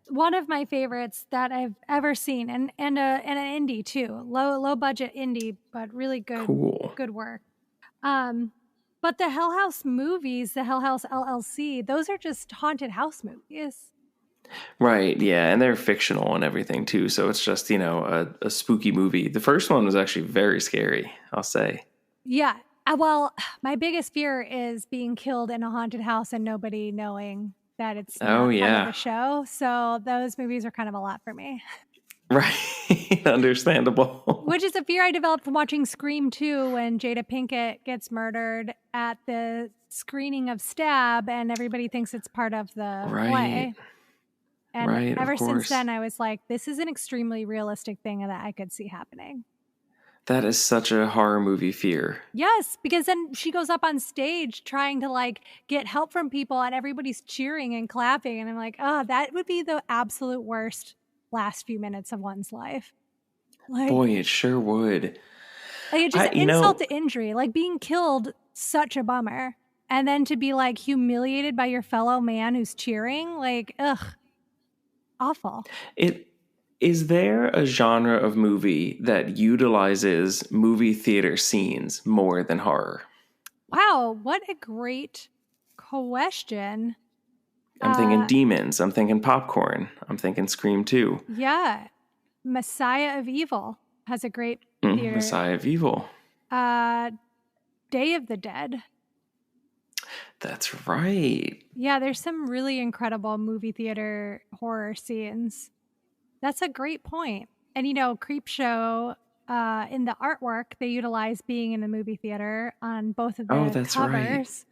one of my favorites that I've ever seen, and an indie too. Low budget indie, but really good. Cool. Good work. But the Hell House movies, the Hell House LLC, those are just haunted house movies. Right, yeah, and they're fictional and everything too, so it's just, a spooky movie. The first one was actually very scary, I'll say. Yeah, well, my biggest fear is being killed in a haunted house and nobody knowing that it's not part of the show, so those movies are kind of a lot for me. Right, understandable. Which is a fear I developed from watching Scream 2 when Jada Pinkett gets murdered at the screening of Stab, and everybody thinks it's part of the play. And ever since then, I was like, this is an extremely realistic thing that I could see happening. That is such a horror movie fear. Yes, because then she goes up on stage trying to get help from people and everybody's cheering and clapping. And I'm like, oh, that would be the absolute worst last few minutes of one's life. Boy, it sure would. It's just insult to injury. Being killed, such a bummer. And then to be humiliated by your fellow man who's cheering, ugh. Awful. Is there a genre of movie that utilizes movie theater scenes more than horror? Wow, what a great question. I'm thinking Demons. I'm thinking Popcorn. I'm thinking Scream 2. Yeah. Messiah of Evil has a great theater. Messiah of Evil. Day of the Dead. That's right. Yeah, there's some really incredible movie theater horror scenes. That's a great point. And, Creepshow, in the artwork, they utilize being in the movie theater on both of the that's covers. Right.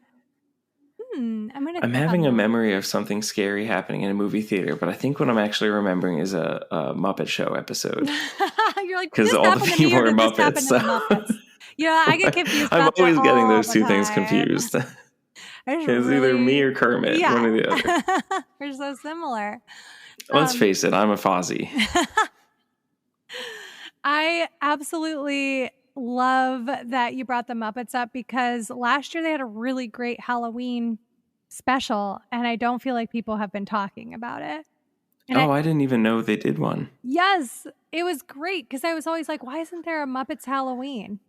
I'm having a memory of something scary happening in a movie theater, but I think what I'm actually remembering is a Muppet Show episode. You're like, because all the people are Muppets. So. Muppets. Yeah, I get confused. I'm always getting those two things confused. It's either me or Kermit, one or the other. We're so similar. Let's face it, I'm a Fozzie. I absolutely love that you brought the Muppets up because last year they had a really great Halloween special, and I don't feel like people have been talking about it. And I didn't even know they did one. Yes, it was great because I was always like, why isn't there a Muppets Halloween?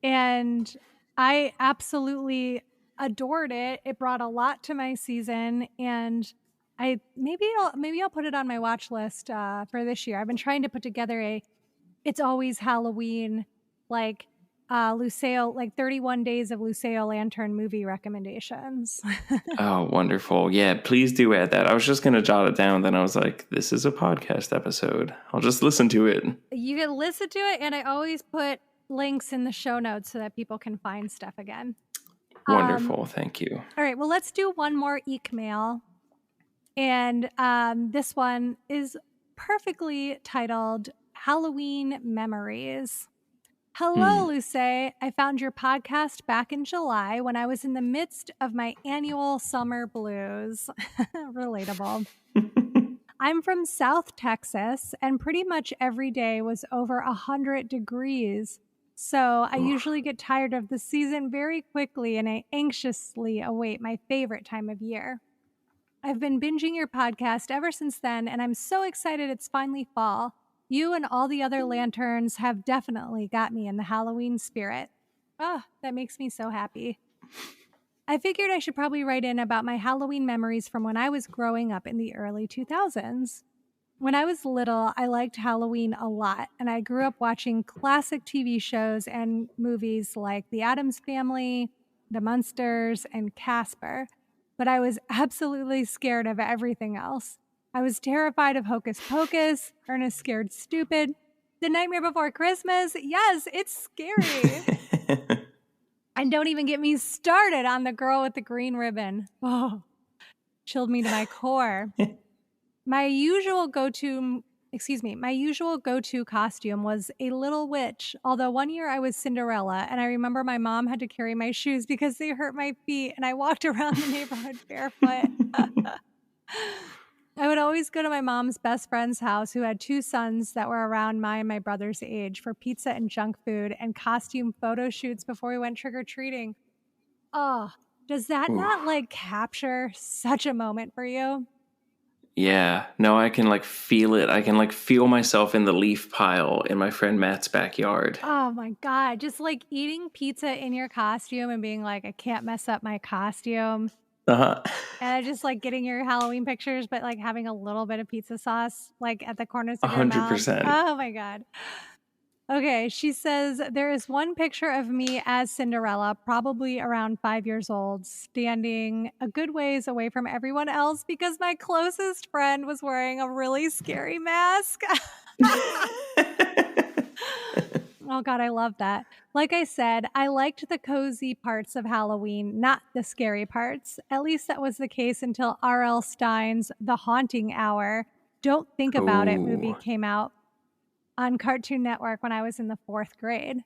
And I absolutely adored it. It brought a lot to my season, and maybe I'll put it on my watch list for this year. I've been trying to put together It's Always Halloween, like Lucille, like 31 days of Lucille Lantern movie recommendations. Oh, wonderful. Yeah, please do add that. I was just going to jot it down. Then I was like, this is a podcast episode. I'll just listen to it. You can listen to it. And I always put links in the show notes so that people can find stuff again. Wonderful. Thank you. All right. Well, let's do one more EEEKmail. And this one is perfectly titled Halloween Memories. Hello, Luce. I found your podcast back in July when I was in the midst of my annual summer blues. Relatable. I'm from South Texas, and pretty much every day was over 100 degrees. So I usually get tired of the season very quickly, and I anxiously await my favorite time of year. I've been binging your podcast ever since then, and I'm so excited it's finally fall. You and all the other lanterns have definitely got me in the Halloween spirit. Oh, that makes me so happy. I figured I should probably write in about my Halloween memories from when I was growing up in the early 2000s. When I was little, I liked Halloween a lot, and I grew up watching classic TV shows and movies like The Addams Family, The Munsters, and Casper. But I was absolutely scared of everything else. I was terrified of Hocus Pocus, Ernest Scared Stupid, The Nightmare Before Christmas. Yes, it's scary. And don't even get me started on the girl with the green ribbon. Oh, chilled me to my core. My usual go-to costume was a little witch, although one year I was Cinderella, and I remember my mom had to carry my shoes because they hurt my feet, and I walked around the neighborhood barefoot. I would always go to my mom's best friend's house, who had 2 sons that were around my and my brother's age, for pizza and junk food and costume photo shoots before we went trick-or-treating. Oh, does that not capture such a moment for you? Yeah, no, I can feel it. I can feel myself in the leaf pile in my friend Matt's backyard. Oh my God. Just eating pizza in your costume and being like, I can't mess up my costume. Uh-huh. And just getting your Halloween pictures, but having a little bit of pizza sauce at the corners of your 100%. mouth. Oh my God. Okay, she says, there is one picture of me as Cinderella, probably around 5 years old, standing a good ways away from everyone else because my closest friend was wearing a really scary mask. Oh God, I love that. Like I said, I liked the cozy parts of Halloween, not the scary parts. At least that was the case until R.L. Stein's The Haunting Hour, Don't Think About It movie came out on Cartoon Network when I was in the 4th grade.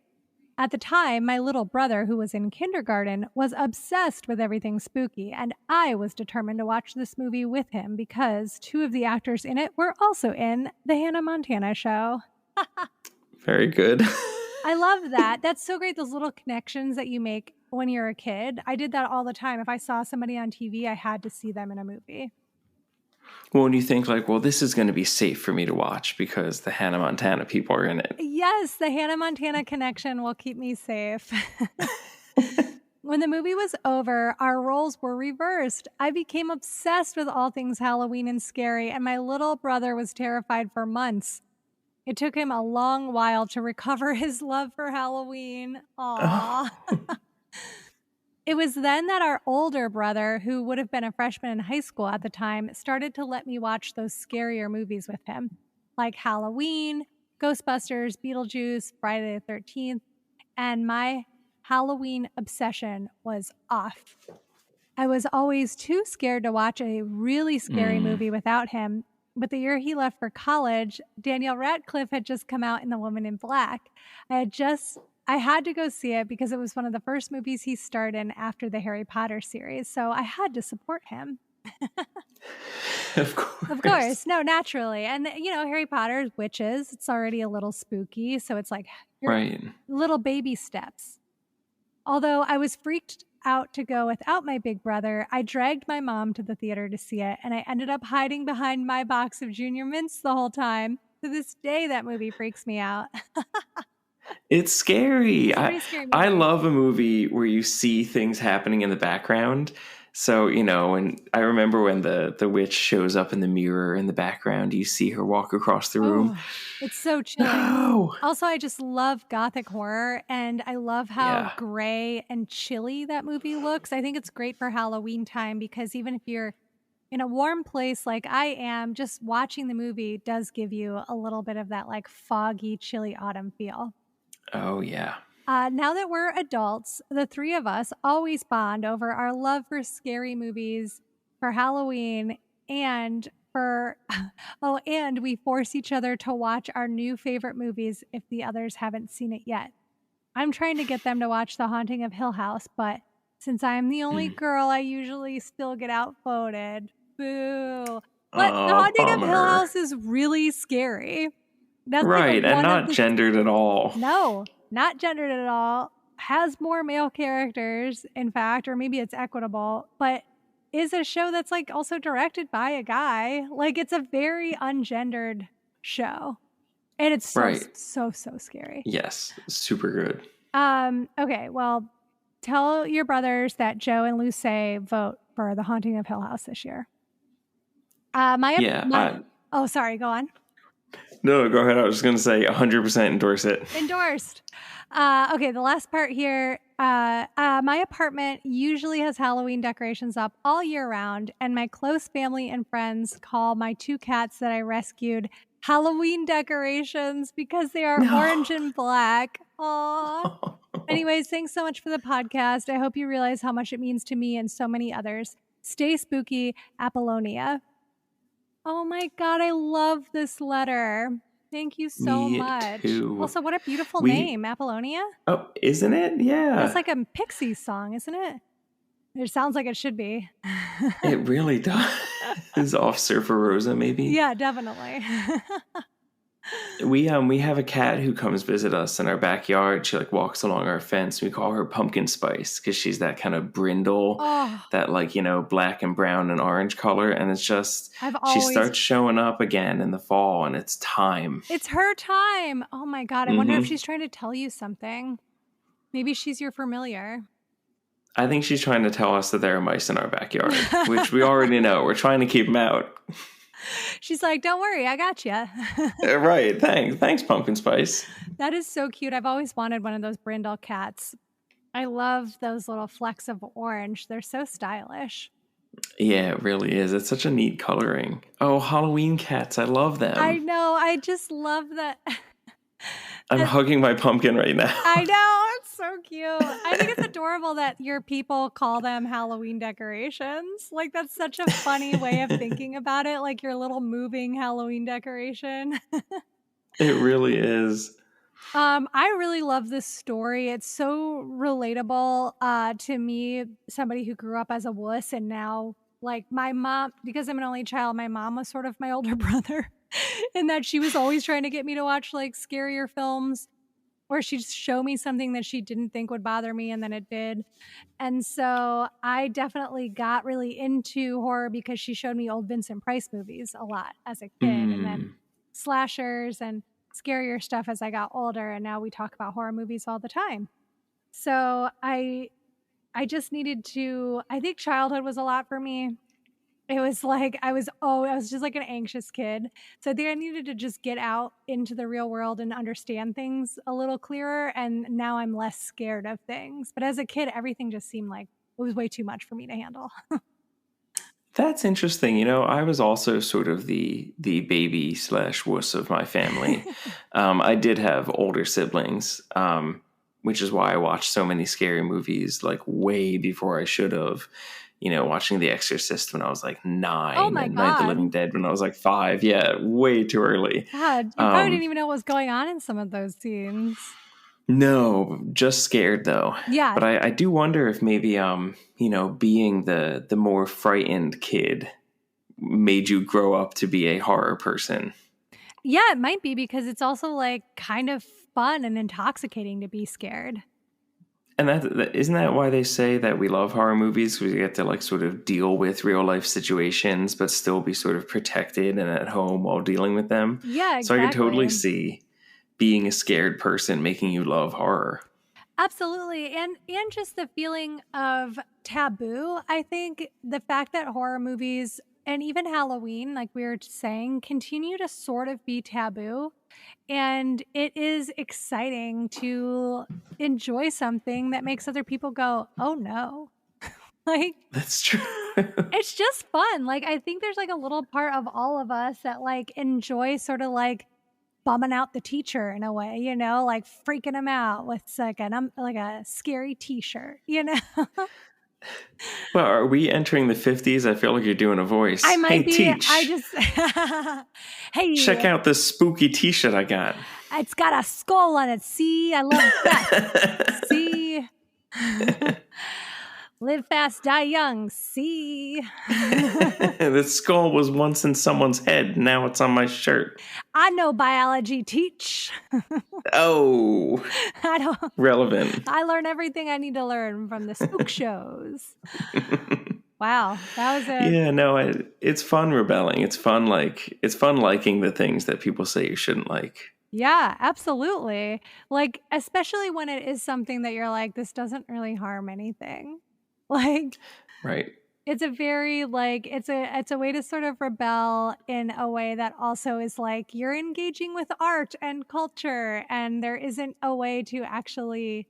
At the time, my little brother, who was in kindergarten, was obsessed with everything spooky, and I was determined to watch this movie with him because 2 of the actors in it were also in The Hannah Montana Show. Very good. I love that. That's so great, those little connections that you make when you're a kid. I did that all the time. If I saw somebody on TV, I had to see them in a movie. Well, when you think like, well, this is going to be safe for me to watch because the Hannah Montana people are in it. Yes, the Hannah Montana connection will keep me safe. When the movie was over, our roles were reversed. I became obsessed with all things Halloween and scary, and my little brother was terrified for months. It took him a long while to recover his love for Halloween. Aww. It was then that our older brother, who would have been a freshman in high school at the time, started to let me watch those scarier movies with him, like Halloween, Ghostbusters, Beetlejuice, Friday the 13th, and my Halloween obsession was off. I was always too scared to watch a really scary movie without him, but the year he left for college, Danielle Radcliffe had just come out in The Woman in Black. I had to go see it because it was one of the first movies he starred in after the Harry Potter series, so I had to support him. Of course. Of course. No, naturally. And, Harry Potter's witches, it's already a little spooky, so it's like little baby steps. Although I was freaked out to go without my big brother, I dragged my mom to the theater to see it, and I ended up hiding behind my box of Junior Mints the whole time. To this day, that movie freaks me out. It's scary. It's a pretty scary movie. I love a movie where you see things happening in the background. So, and I remember when the witch shows up in the mirror in the background, you see her walk across the room. Oh, it's so chilling. No. Also, I just love gothic horror, and I love how gray and chilly that movie looks. I think it's great for Halloween time because even if you're in a warm place like I am, just watching the movie does give you a little bit of that like foggy, chilly autumn feel. Oh, yeah. Now that we're adults, the three of us always bond over our love for scary movies, for Halloween, and and we force each other to watch our new favorite movies if the others haven't seen it yet. I'm trying to get them to watch The Haunting of Hill House, but since I'm the only girl, I usually still get outvoted. Boo. But The Haunting of Hill House is really scary. That's right, and not gendered at all. No, not gendered at all. Has more male characters, in fact, or maybe it's equitable, but is a show that's like also directed by a guy. Like it's a very ungendered show. And it's so scary. Yes, super good. Okay, well, tell your brothers that Joe and Luce vote for The Haunting of Hill House this year. Oh, sorry, go on. No, go ahead. I was just going to say 100% endorse it. Endorsed. Okay, the last part here. My apartment usually has Halloween decorations up all year round, and my close family and friends call my two cats that I rescued Halloween decorations because they are orange and black. Aww. Anyways, thanks so much for the podcast. I hope you realize how much it means to me and so many others. Stay spooky, Apollonia. Oh my God, I love this letter. Thank you so much. Too. Also, what a beautiful name, Apollonia. Oh, isn't it? Yeah. It's like a Pixies song, isn't it? It sounds like it should be. It really does. Is off Surfer Rosa, maybe? Yeah, definitely. We have a cat who comes visit us in our backyard. She like walks along our fence. We call her Pumpkin Spice because she's that kind of brindle, that like, black and brown and orange color. And it's just, she starts showing up again in the fall and it's time. It's her time. Oh my God. I wonder if she's trying to tell you something. Maybe she's your familiar. I think she's trying to tell us that there are mice in our backyard, which we already know. We're trying to keep them out. She's like, don't worry, I got you. Right. Thanks, Pumpkin Spice. That is so cute. I've always wanted one of those brindle cats. I love those little flecks of orange. They're so stylish. Yeah, it really is. It's such a neat coloring. Oh, Halloween cats. I love them. I know. I just love that. I'm hugging my pumpkin right now. I know. It's so cute. I think it's adorable that your people call them Halloween decorations. Like, that's such a funny way of thinking about it. Like your little moving Halloween decoration. It really is. I really love this story. It's so relatable to me, somebody who grew up as a wuss and now, like, my mom, because I'm an only child, my mom was sort of my older brother. In that she was always trying to get me to watch like scarier films. or she'd show me something that she didn't think would bother me, and then it did. And so I definitely got really into horror because she showed me old Vincent Price movies a lot as a kid, and then slashers and scarier stuff as I got older. And now we talk about horror movies all the time. So I just needed to, I think childhood was a lot for me. It was like I was just like an anxious kid. So I think I needed to just get out into the real world and understand things a little clearer. And now I'm less scared of things. But as a kid, everything just seemed like it was way too much for me to handle. That's interesting. You know, I was also sort of the baby / wuss of my family. I did have older siblings, which is why I watched so many scary movies like way before I should have. You know, watching The Exorcist when I was like 9, Oh my and Night of the God. Living Dead when I was like 5. Yeah, way too early. God, you probably didn't even know what was going on in some of those scenes. No, just scared though. Yeah. But I do wonder if maybe, you know, being the more frightened kid made you grow up to be a horror person. Yeah, it might be because it's also like kind of fun and intoxicating to be scared. And isn't that why they say that we love horror movies? Because we get to like sort of deal with real life situations, but still be sort of protected and at home while dealing with them. Yeah, exactly. So I could totally see being a scared person making you love horror. Absolutely. And just the feeling of taboo. I think the fact that horror movies and even Halloween, like we were saying, continue to sort of be taboo. And it is exciting to enjoy something that makes other people go, oh no. Like, that's true. It's just fun. Like, I think there's like a little part of all of us that like enjoy sort of like bumming out the teacher in a way, you know, like freaking him out with like a scary t-shirt, you know. Well, are we entering the 50s? I feel like you're doing a voice. I might be. Teach. I just hey, check out this spooky t-shirt I got. It's got a skull on it. See, I love that. See. Live fast, die young. See. The skull was once in someone's head. Now it's on my shirt. I know biology, teach. Oh. I don't. Relevant. I learn everything I need to learn from the spook shows. Wow, that was it. Yeah, no, it's fun rebelling. It's fun liking the things that people say you shouldn't like. Yeah, absolutely. Like, especially when it is something that you're like, this doesn't really harm anything. Like, right. It's a very like it's a way to sort of rebel in a way that also is like you're engaging with art and culture, and there isn't a way to actually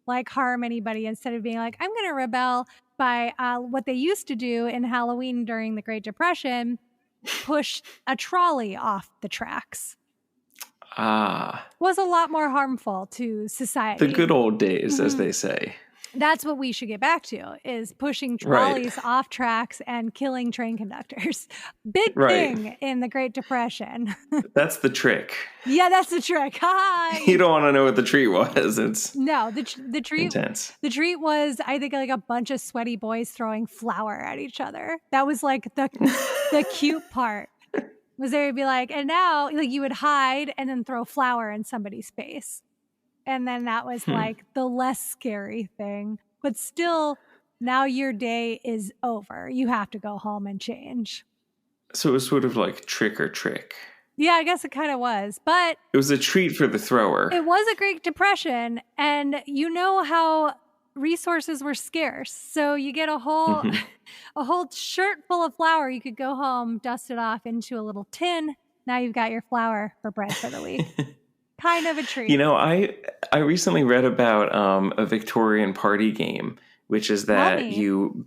like harm anybody instead of being like, I'm going to rebel by what they used to do in Halloween during the Great Depression, push a trolley off the tracks. Was a lot more harmful to society. The good old days, as they say. That's what we should get back to, is pushing trolleys off tracks and killing train conductors. Big thing in the Great Depression. That's the trick. Yeah, that's the trick. Hi. You don't want to know what the treat was. It's the treat. Intense. The treat was, I think, like a bunch of sweaty boys throwing flour at each other. That was like the cute part. Was there would be like, and now like you would hide and then throw flour in somebody's face. And then that was like the less scary thing. But still, now your day is over. You have to go home and change. So it was sort of like trick or trick. Yeah, I guess it kind of was. But it was a treat for the thrower. It was a Great Depression. And you know how resources were scarce. So you get a whole shirt full of flour. You could go home, dust it off into a little tin. Now you've got your flour for bread for the week. Kind of a treat. You know, I recently read about a Victorian party game, which is that you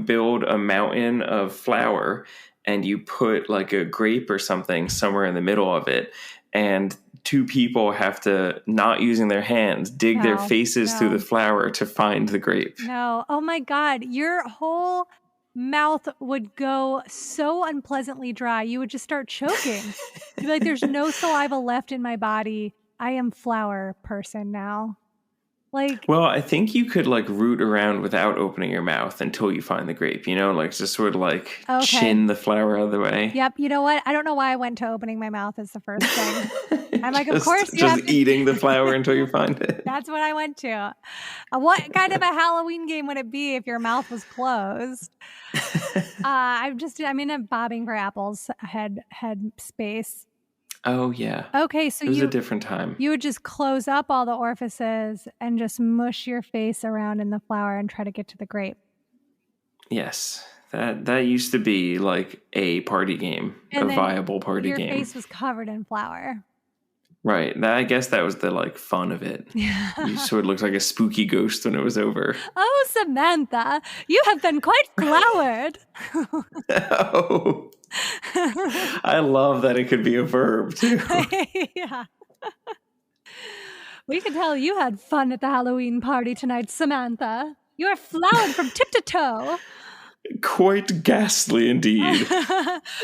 build a mountain of flour and you put like a grape or something somewhere in the middle of it, and two people have to, not using their hands, dig their faces through the flour to find the grape. No. Oh my God. Your whole mouth would go so unpleasantly dry. You would just start choking. You'd be like, there's no saliva left in my body. I am flour person now. Like, Well, I think you could like root around without opening your mouth until you find the grape, you know, like just sort of like okay. chin the flower out of the way. Yep. You know what? I don't know why I went to opening my mouth as the first thing. I'm like, of course you just have to eating the flower until you find it. That's what I went to. What kind of a Halloween game would it be if your mouth was closed? I'm in a bobbing for apples head space. Oh yeah. Okay, so it was a different time. You would just close up all the orifices and just mush your face around in the flour and try to get to the grape. Yes. That used to be like a party game, a viable party game. Your face was covered in flour. Right. I guess that was the like fun of it. Yeah. You sort of looked like a spooky ghost when it was over. Oh, Samantha, you have been quite floured. Oh. I love that it could be a verb too. Yeah. We can tell you had fun at the Halloween party tonight, Samantha. You are floured from tip to toe. Quite ghastly indeed.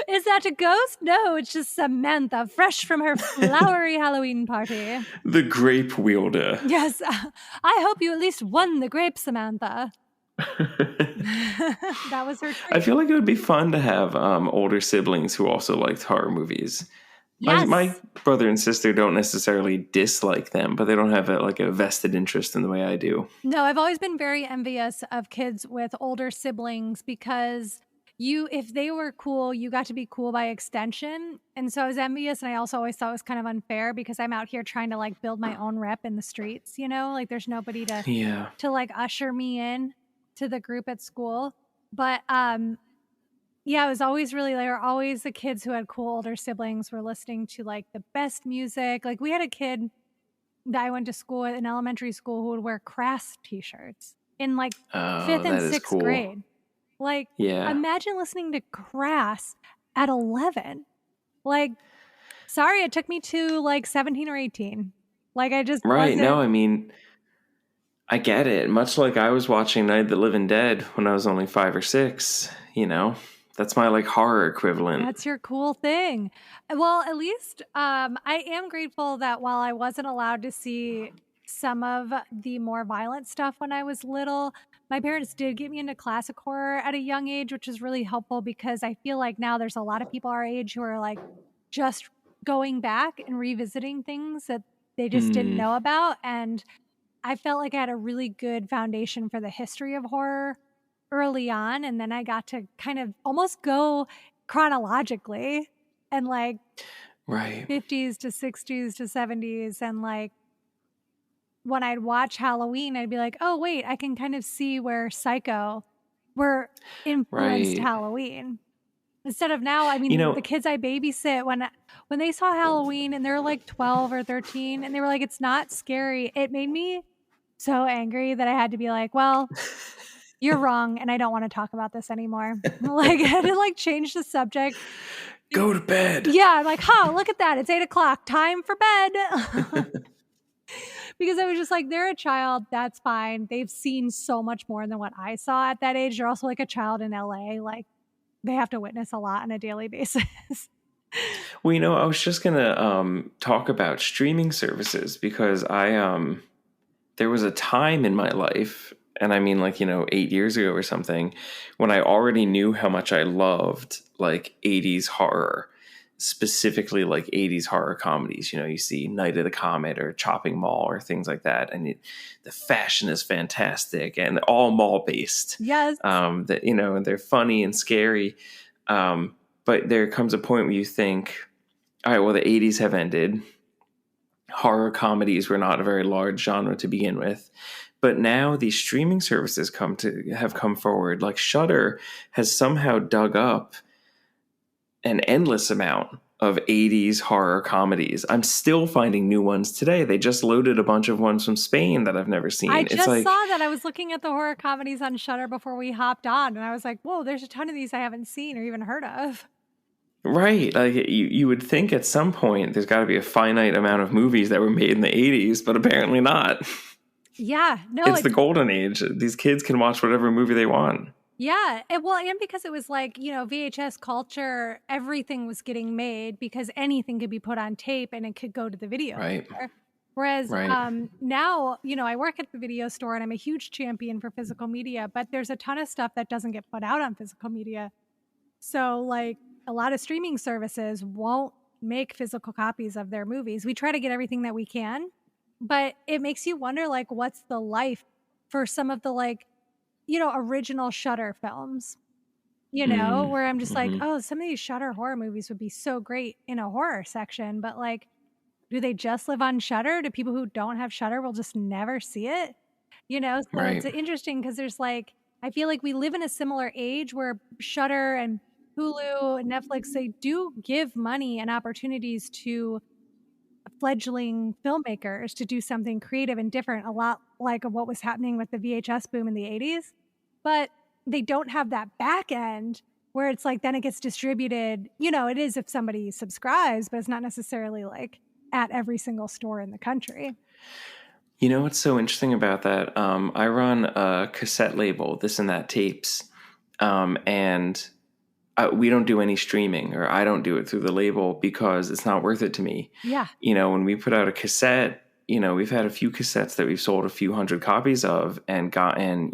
Is that a ghost? No, it's just Samantha, fresh from her flowery Halloween party. The grape wielder. Yes. I hope you at least won the grape, Samantha. That was her treat. I feel like it would be fun to have older siblings who also liked horror movies. Yes. My brother and sister don't necessarily dislike them, but they don't have a vested interest in the way I do. No, I've always been very envious of kids with older siblings because if they were cool, you got to be cool by extension. And so I was envious, and I also always thought it was kind of unfair because I'm out here trying to like build my own rep in the streets, you know? Like there's nobody to like usher me in to the group at school. But yeah, it was always really, they were always the kids who had cool older siblings were listening to like the best music. Like we had a kid that I went to school in elementary school who would wear Crass t-shirts in like 5th and 6th grade. Like, imagine listening to Crass at 11. Like, sorry, it took me to like 17 or 18. Like I just wasn't... No, I mean, I get it. Much like I was watching Night of the Living Dead when I was only 5 or 6, you know. That's my like horror equivalent. That's your cool thing. Well, at least I am grateful that while I wasn't allowed to see some of the more violent stuff when I was little, my parents did get me into classic horror at a young age, which is really helpful because I feel like now there's a lot of people our age who are like just going back and revisiting things that they just didn't know about. And I felt like I had a really good foundation for the history of horror early on, and then I got to kind of almost go chronologically and like 50s to 60s to 70s, and like when I'd watch Halloween I'd be like, oh wait, I can kind of see where Psycho were influenced Halloween. Instead of now, I mean, the kids I babysit, when they saw Halloween and they're like 12 or 13 and they were like, it's not scary, it made me so angry that I had to be like, well, you're wrong, and I don't want to talk about this anymore. Like, I had to like change the subject. Go to bed. Yeah, I'm like, look at that. It's 8:00. Time for bed. Because I was just like, they're a child. That's fine. They've seen so much more than what I saw at that age. They're also like a child in LA. Like, they have to witness a lot on a daily basis. Well, I was just going to talk about streaming services because there was a time in my life, and I mean, 8 years ago or something, when I already knew how much I loved, 80s horror, specifically, 80s horror comedies. You see Night of the Comet or Chopping Mall or things like that. And the fashion is fantastic and all mall-based. Yes. And they're funny and scary. But there comes a point where you think, all right, well, the 80s have ended. Horror comedies were not a very large genre to begin with. But now these streaming services have come forward. Like Shudder has somehow dug up an endless amount of 80s horror comedies. I'm still finding new ones today. They just loaded a bunch of ones from Spain that I've never seen. I just saw that. I was looking at the horror comedies on Shudder before we hopped on, and I was like, whoa, there's a ton of these I haven't seen or even heard of. Right. Like you would think at some point there's got to be a finite amount of movies that were made in the 80s, but apparently not. Yeah. No, it's the golden age. These kids can watch whatever movie they want. Yeah. And because it was VHS culture, everything was getting made because anything could be put on tape and it could go to the video. Right. Store. Whereas Right. now, I work at the video store and I'm a huge champion for physical media, but there's a ton of stuff that doesn't get put out on physical media. So like a lot of streaming services won't make physical copies of their movies. We try to get everything that we can, but it makes you wonder like what's the life for some of the like, original Shudder films, where I'm just like, oh, some of these Shudder horror movies would be so great in a horror section, but like, do they just live on Shudder? Do people who don't have Shudder will just never see it? So it's Right. interesting because there's like, I feel like we live in a similar age where Shudder and Hulu and Netflix, they do give money and opportunities to fledgling filmmakers to do something creative and different, a lot like what was happening with the VHS boom in the 80s. But they don't have that back end where it's like then it gets distributed. It is if somebody subscribes, but it's not necessarily like at every single store in the country. You know what's so interesting about that? I run a cassette label, This and That Tapes, and we don't do any streaming, or I don't do it through the label because it's not worth it to me. Yeah. When we put out a cassette, we've had a few cassettes that we've sold a few hundred copies of and gotten,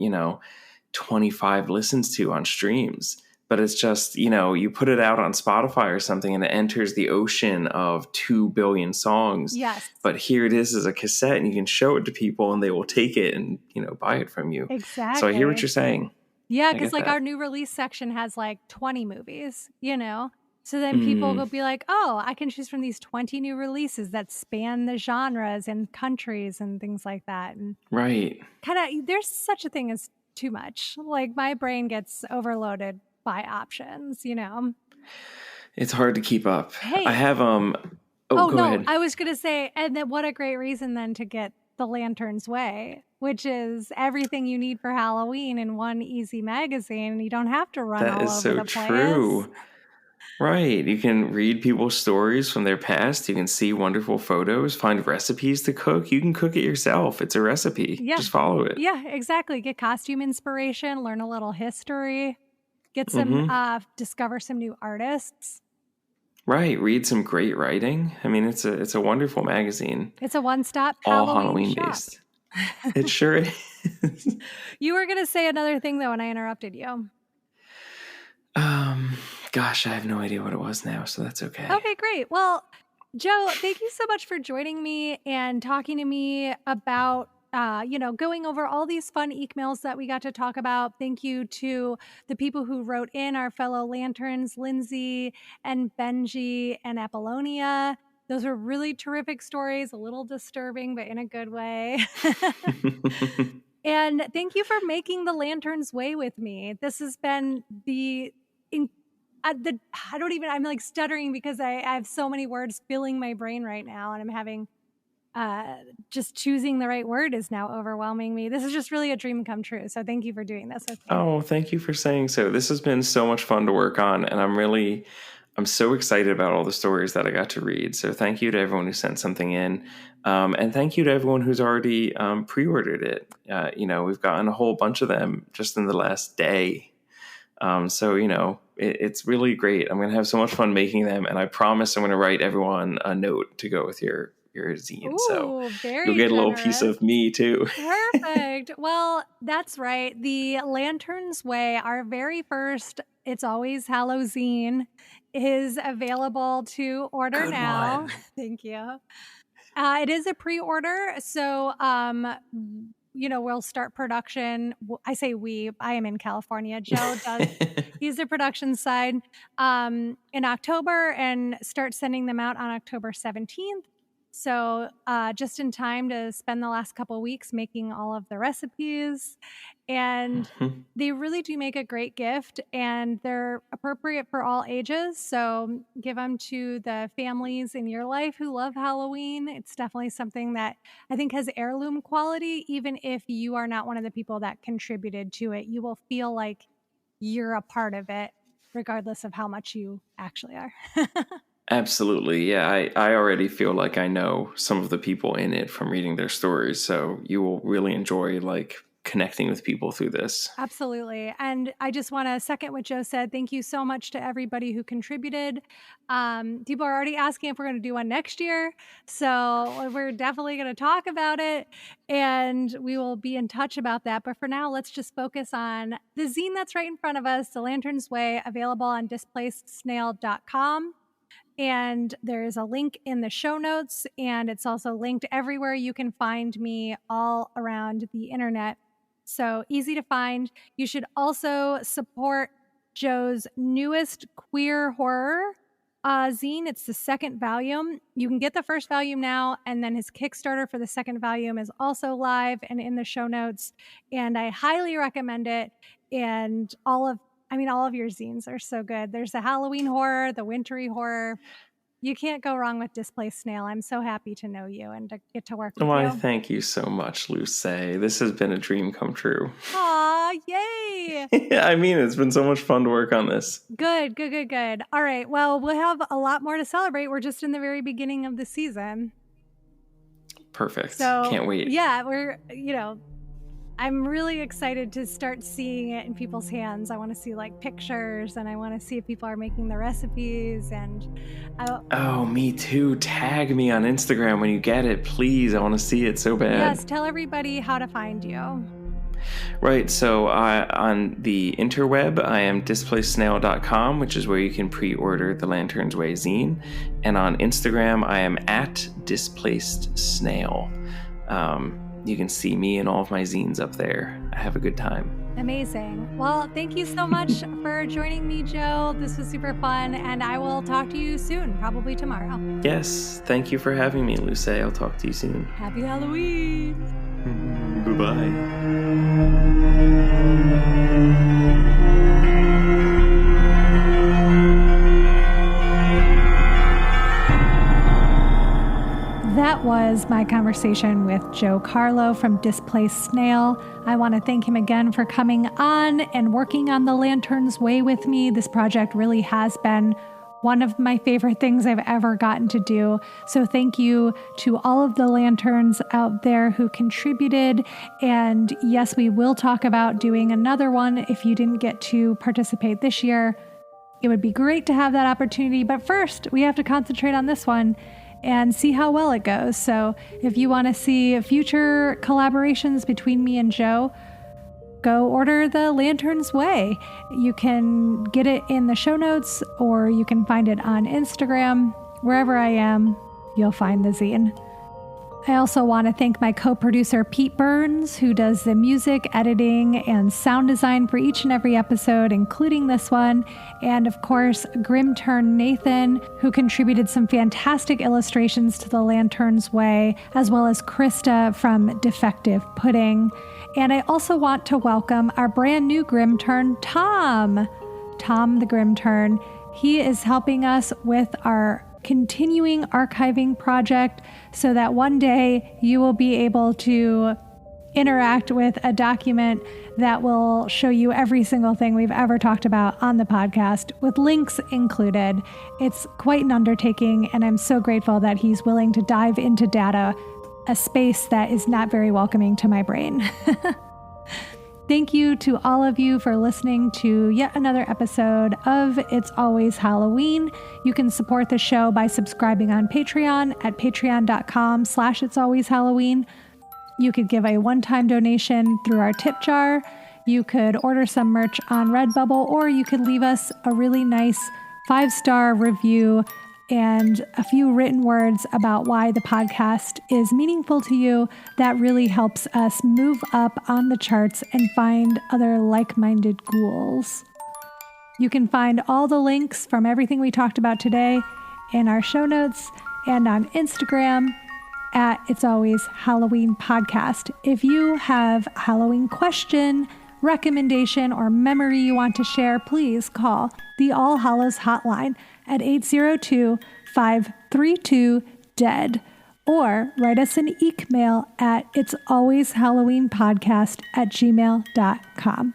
25 listens to on streams. But it's just, you put it out on Spotify or something and it enters the ocean of 2 billion songs. Yes. But here it is as a cassette and you can show it to people and they will take it and, buy it from you. Exactly. So I hear what you're saying. Yeah, because like our new release section has like 20 movies, So then people will be like, oh, I can choose from these 20 new releases that span the genres and countries and things like that. And right. Kind of, there's such a thing as too much. Like my brain gets overloaded by options, It's hard to keep up. Hey. I have go ahead. I was gonna say, and then what a great reason then to get The Lantern's Way, which is everything you need for Halloween in one easy magazine. You don't have to run all over the place. That is so true. Right. You can read people's stories from their past. You can see wonderful photos, find recipes to cook. You can cook it yourself. It's a recipe. Yeah. Just follow it. Yeah, exactly. Get costume inspiration, learn a little history, get some, discover some new artists. Right. Read some great writing. I mean, it's a wonderful magazine. It's a one-stop all Halloween based. It sure is. You were going to say another thing though, and I interrupted you. Gosh, I have no idea what it was now, so that's okay. Okay, great. Well, Joe, thank you so much for joining me and talking to me about going over all these fun EEEKmails that we got to talk about. Thank you to the people who wrote in, our fellow Lanterns, Lindsay and Benji and Apollonia. Those were really terrific stories, a little disturbing, but in a good way. And thank you for making The Lantern's Way with me. This has been I'm like stuttering because I have so many words filling my brain right now, and I'm having just choosing the right word is now overwhelming me. This is just really a dream come true. So thank you for doing this with me. Oh, thank you for saying so. This has been so much fun to work on, and I'm so excited about all the stories that I got to read. So thank you to everyone who sent something in. And thank you to everyone who's already pre-ordered it. We've gotten a whole bunch of them just in the last day. So, it's really great. I'm going to have so much fun making them. And I promise I'm going to write everyone a note to go with your zine. Ooh, so very you'll get generous. A little piece of me too. Perfect. Well, that's right. The Lantern's Way, our very first It's Always Halloween, is available to order now. One. Thank you. It is a pre-order. So, we'll start production. I say I am in California. Joe does. He's the production side in October and start sending them out on October 17th. So just in time to spend the last couple of weeks making all of the recipes. And they really do make a great gift, and they're appropriate for all ages. So give them to the families in your life who love Halloween. It's definitely something that I think has heirloom quality. Even if you are not one of the people that contributed to it, you will feel like you're a part of it, regardless of how much you actually are. Absolutely. Yeah, I already feel like I know some of the people in it from reading their stories. So you will really enjoy connecting with people through this. Absolutely. And I just want to second what Joe said. Thank you so much to everybody who contributed. People are already asking if we're going to do one next year. So we're definitely going to talk about it and we will be in touch about that. But for now, let's just focus on the zine that's right in front of us, The Lantern's Way, available on displacedsnail.com. And there's a link in the show notes, and it's also linked everywhere you can find me all around the internet. So easy to find. You should also support Joe's newest queer horror zine. It's the second volume. You can get the first volume now, and then his Kickstarter for the second volume is also live and in the show notes. And I highly recommend it. And all of your zines are so good. There's the Halloween horror, the wintry horror. You can't go wrong with Displaced Snail. I'm so happy to know you and to get to work with you. Why, thank you so much, Luce. This has been a dream come true. Aw, yay! I mean, it's been so much fun to work on this. Good. All right, well, we'll have a lot more to celebrate. We're just in the very beginning of the season. Perfect. So, can't wait. Yeah, I'm really excited to start seeing it in people's hands. I want to see pictures, and I want to see if people are making the recipes. And oh, me too. Tag me on Instagram when you get it, please. I want to see it so bad. Yes, tell everybody how to find you. Right, so on the interweb, I am displacedSnail.com, which is where you can pre-order the Lantern's Way zine. And on Instagram, I am at displacedSnail. You can see me and all of my zines up there. I have a good time. Amazing. Well, thank you so much for joining me, Joe. This was super fun, and I will talk to you soon, probably tomorrow. Yes, thank you for having me, Luce. I'll talk to you soon. Happy Halloween. Goodbye. That was my conversation with Joe Carlough from Displaced Snail. I want to thank him again for coming on and working on The Lantern's Way with me. This project really has been one of my favorite things I've ever gotten to do. So thank you to all of the lanterns out there who contributed. And yes, we will talk about doing another one if you didn't get to participate this year. It would be great to have that opportunity. But first, we have to concentrate on this one and see how well it goes. So if you want to see future collaborations between me and Joe, go order The Lantern's Way. You can get it in the show notes, or you can find it on Instagram. Wherever I am, you'll find the zine. I also want to thank my co-producer, Pete Burns, who does the music, editing, and sound design for each and every episode, including this one. And of course, Grimturn Nathan, who contributed some fantastic illustrations to The Lantern's Way, as well as Krista from Defective Pudding. And I also want to welcome our brand new Grimturn, Tom the Grimturn. He is helping us with our continuing archiving project so that one day you will be able to interact with a document that will show you every single thing we've ever talked about on the podcast, with links included. It's quite an undertaking, and I'm so grateful that he's willing to dive into data, a space that is not very welcoming to my brain. Thank you to all of you for listening to yet another episode of It's Always Halloween. You can support the show by subscribing on Patreon at patreon.com/itsalwayshalloween. You could give a one-time donation through our tip jar. You could order some merch on Redbubble, or you could leave us a really nice 5-star review and a few written words about why the podcast is meaningful to you. That really helps us move up on the charts and find other like-minded ghouls. You can find all the links from everything we talked about today in our show notes and on Instagram at It's Always Halloween Podcast. If you have a Halloween question, recommendation, or memory you want to share, please call the All Hallows Hotline at 802-532-DEAD, or write us an EEEKmail at itsalwayshalloweenpodcast@gmail.com.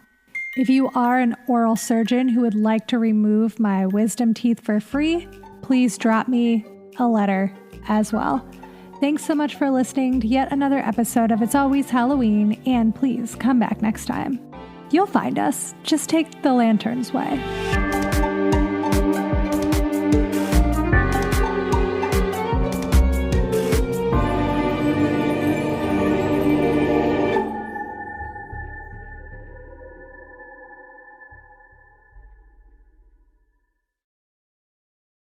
If you are an oral surgeon who would like to remove my wisdom teeth for free, please drop me a letter as well. Thanks so much for listening to yet another episode of It's Always Halloween, and please come back next time. You'll find us. Just take the lantern's way.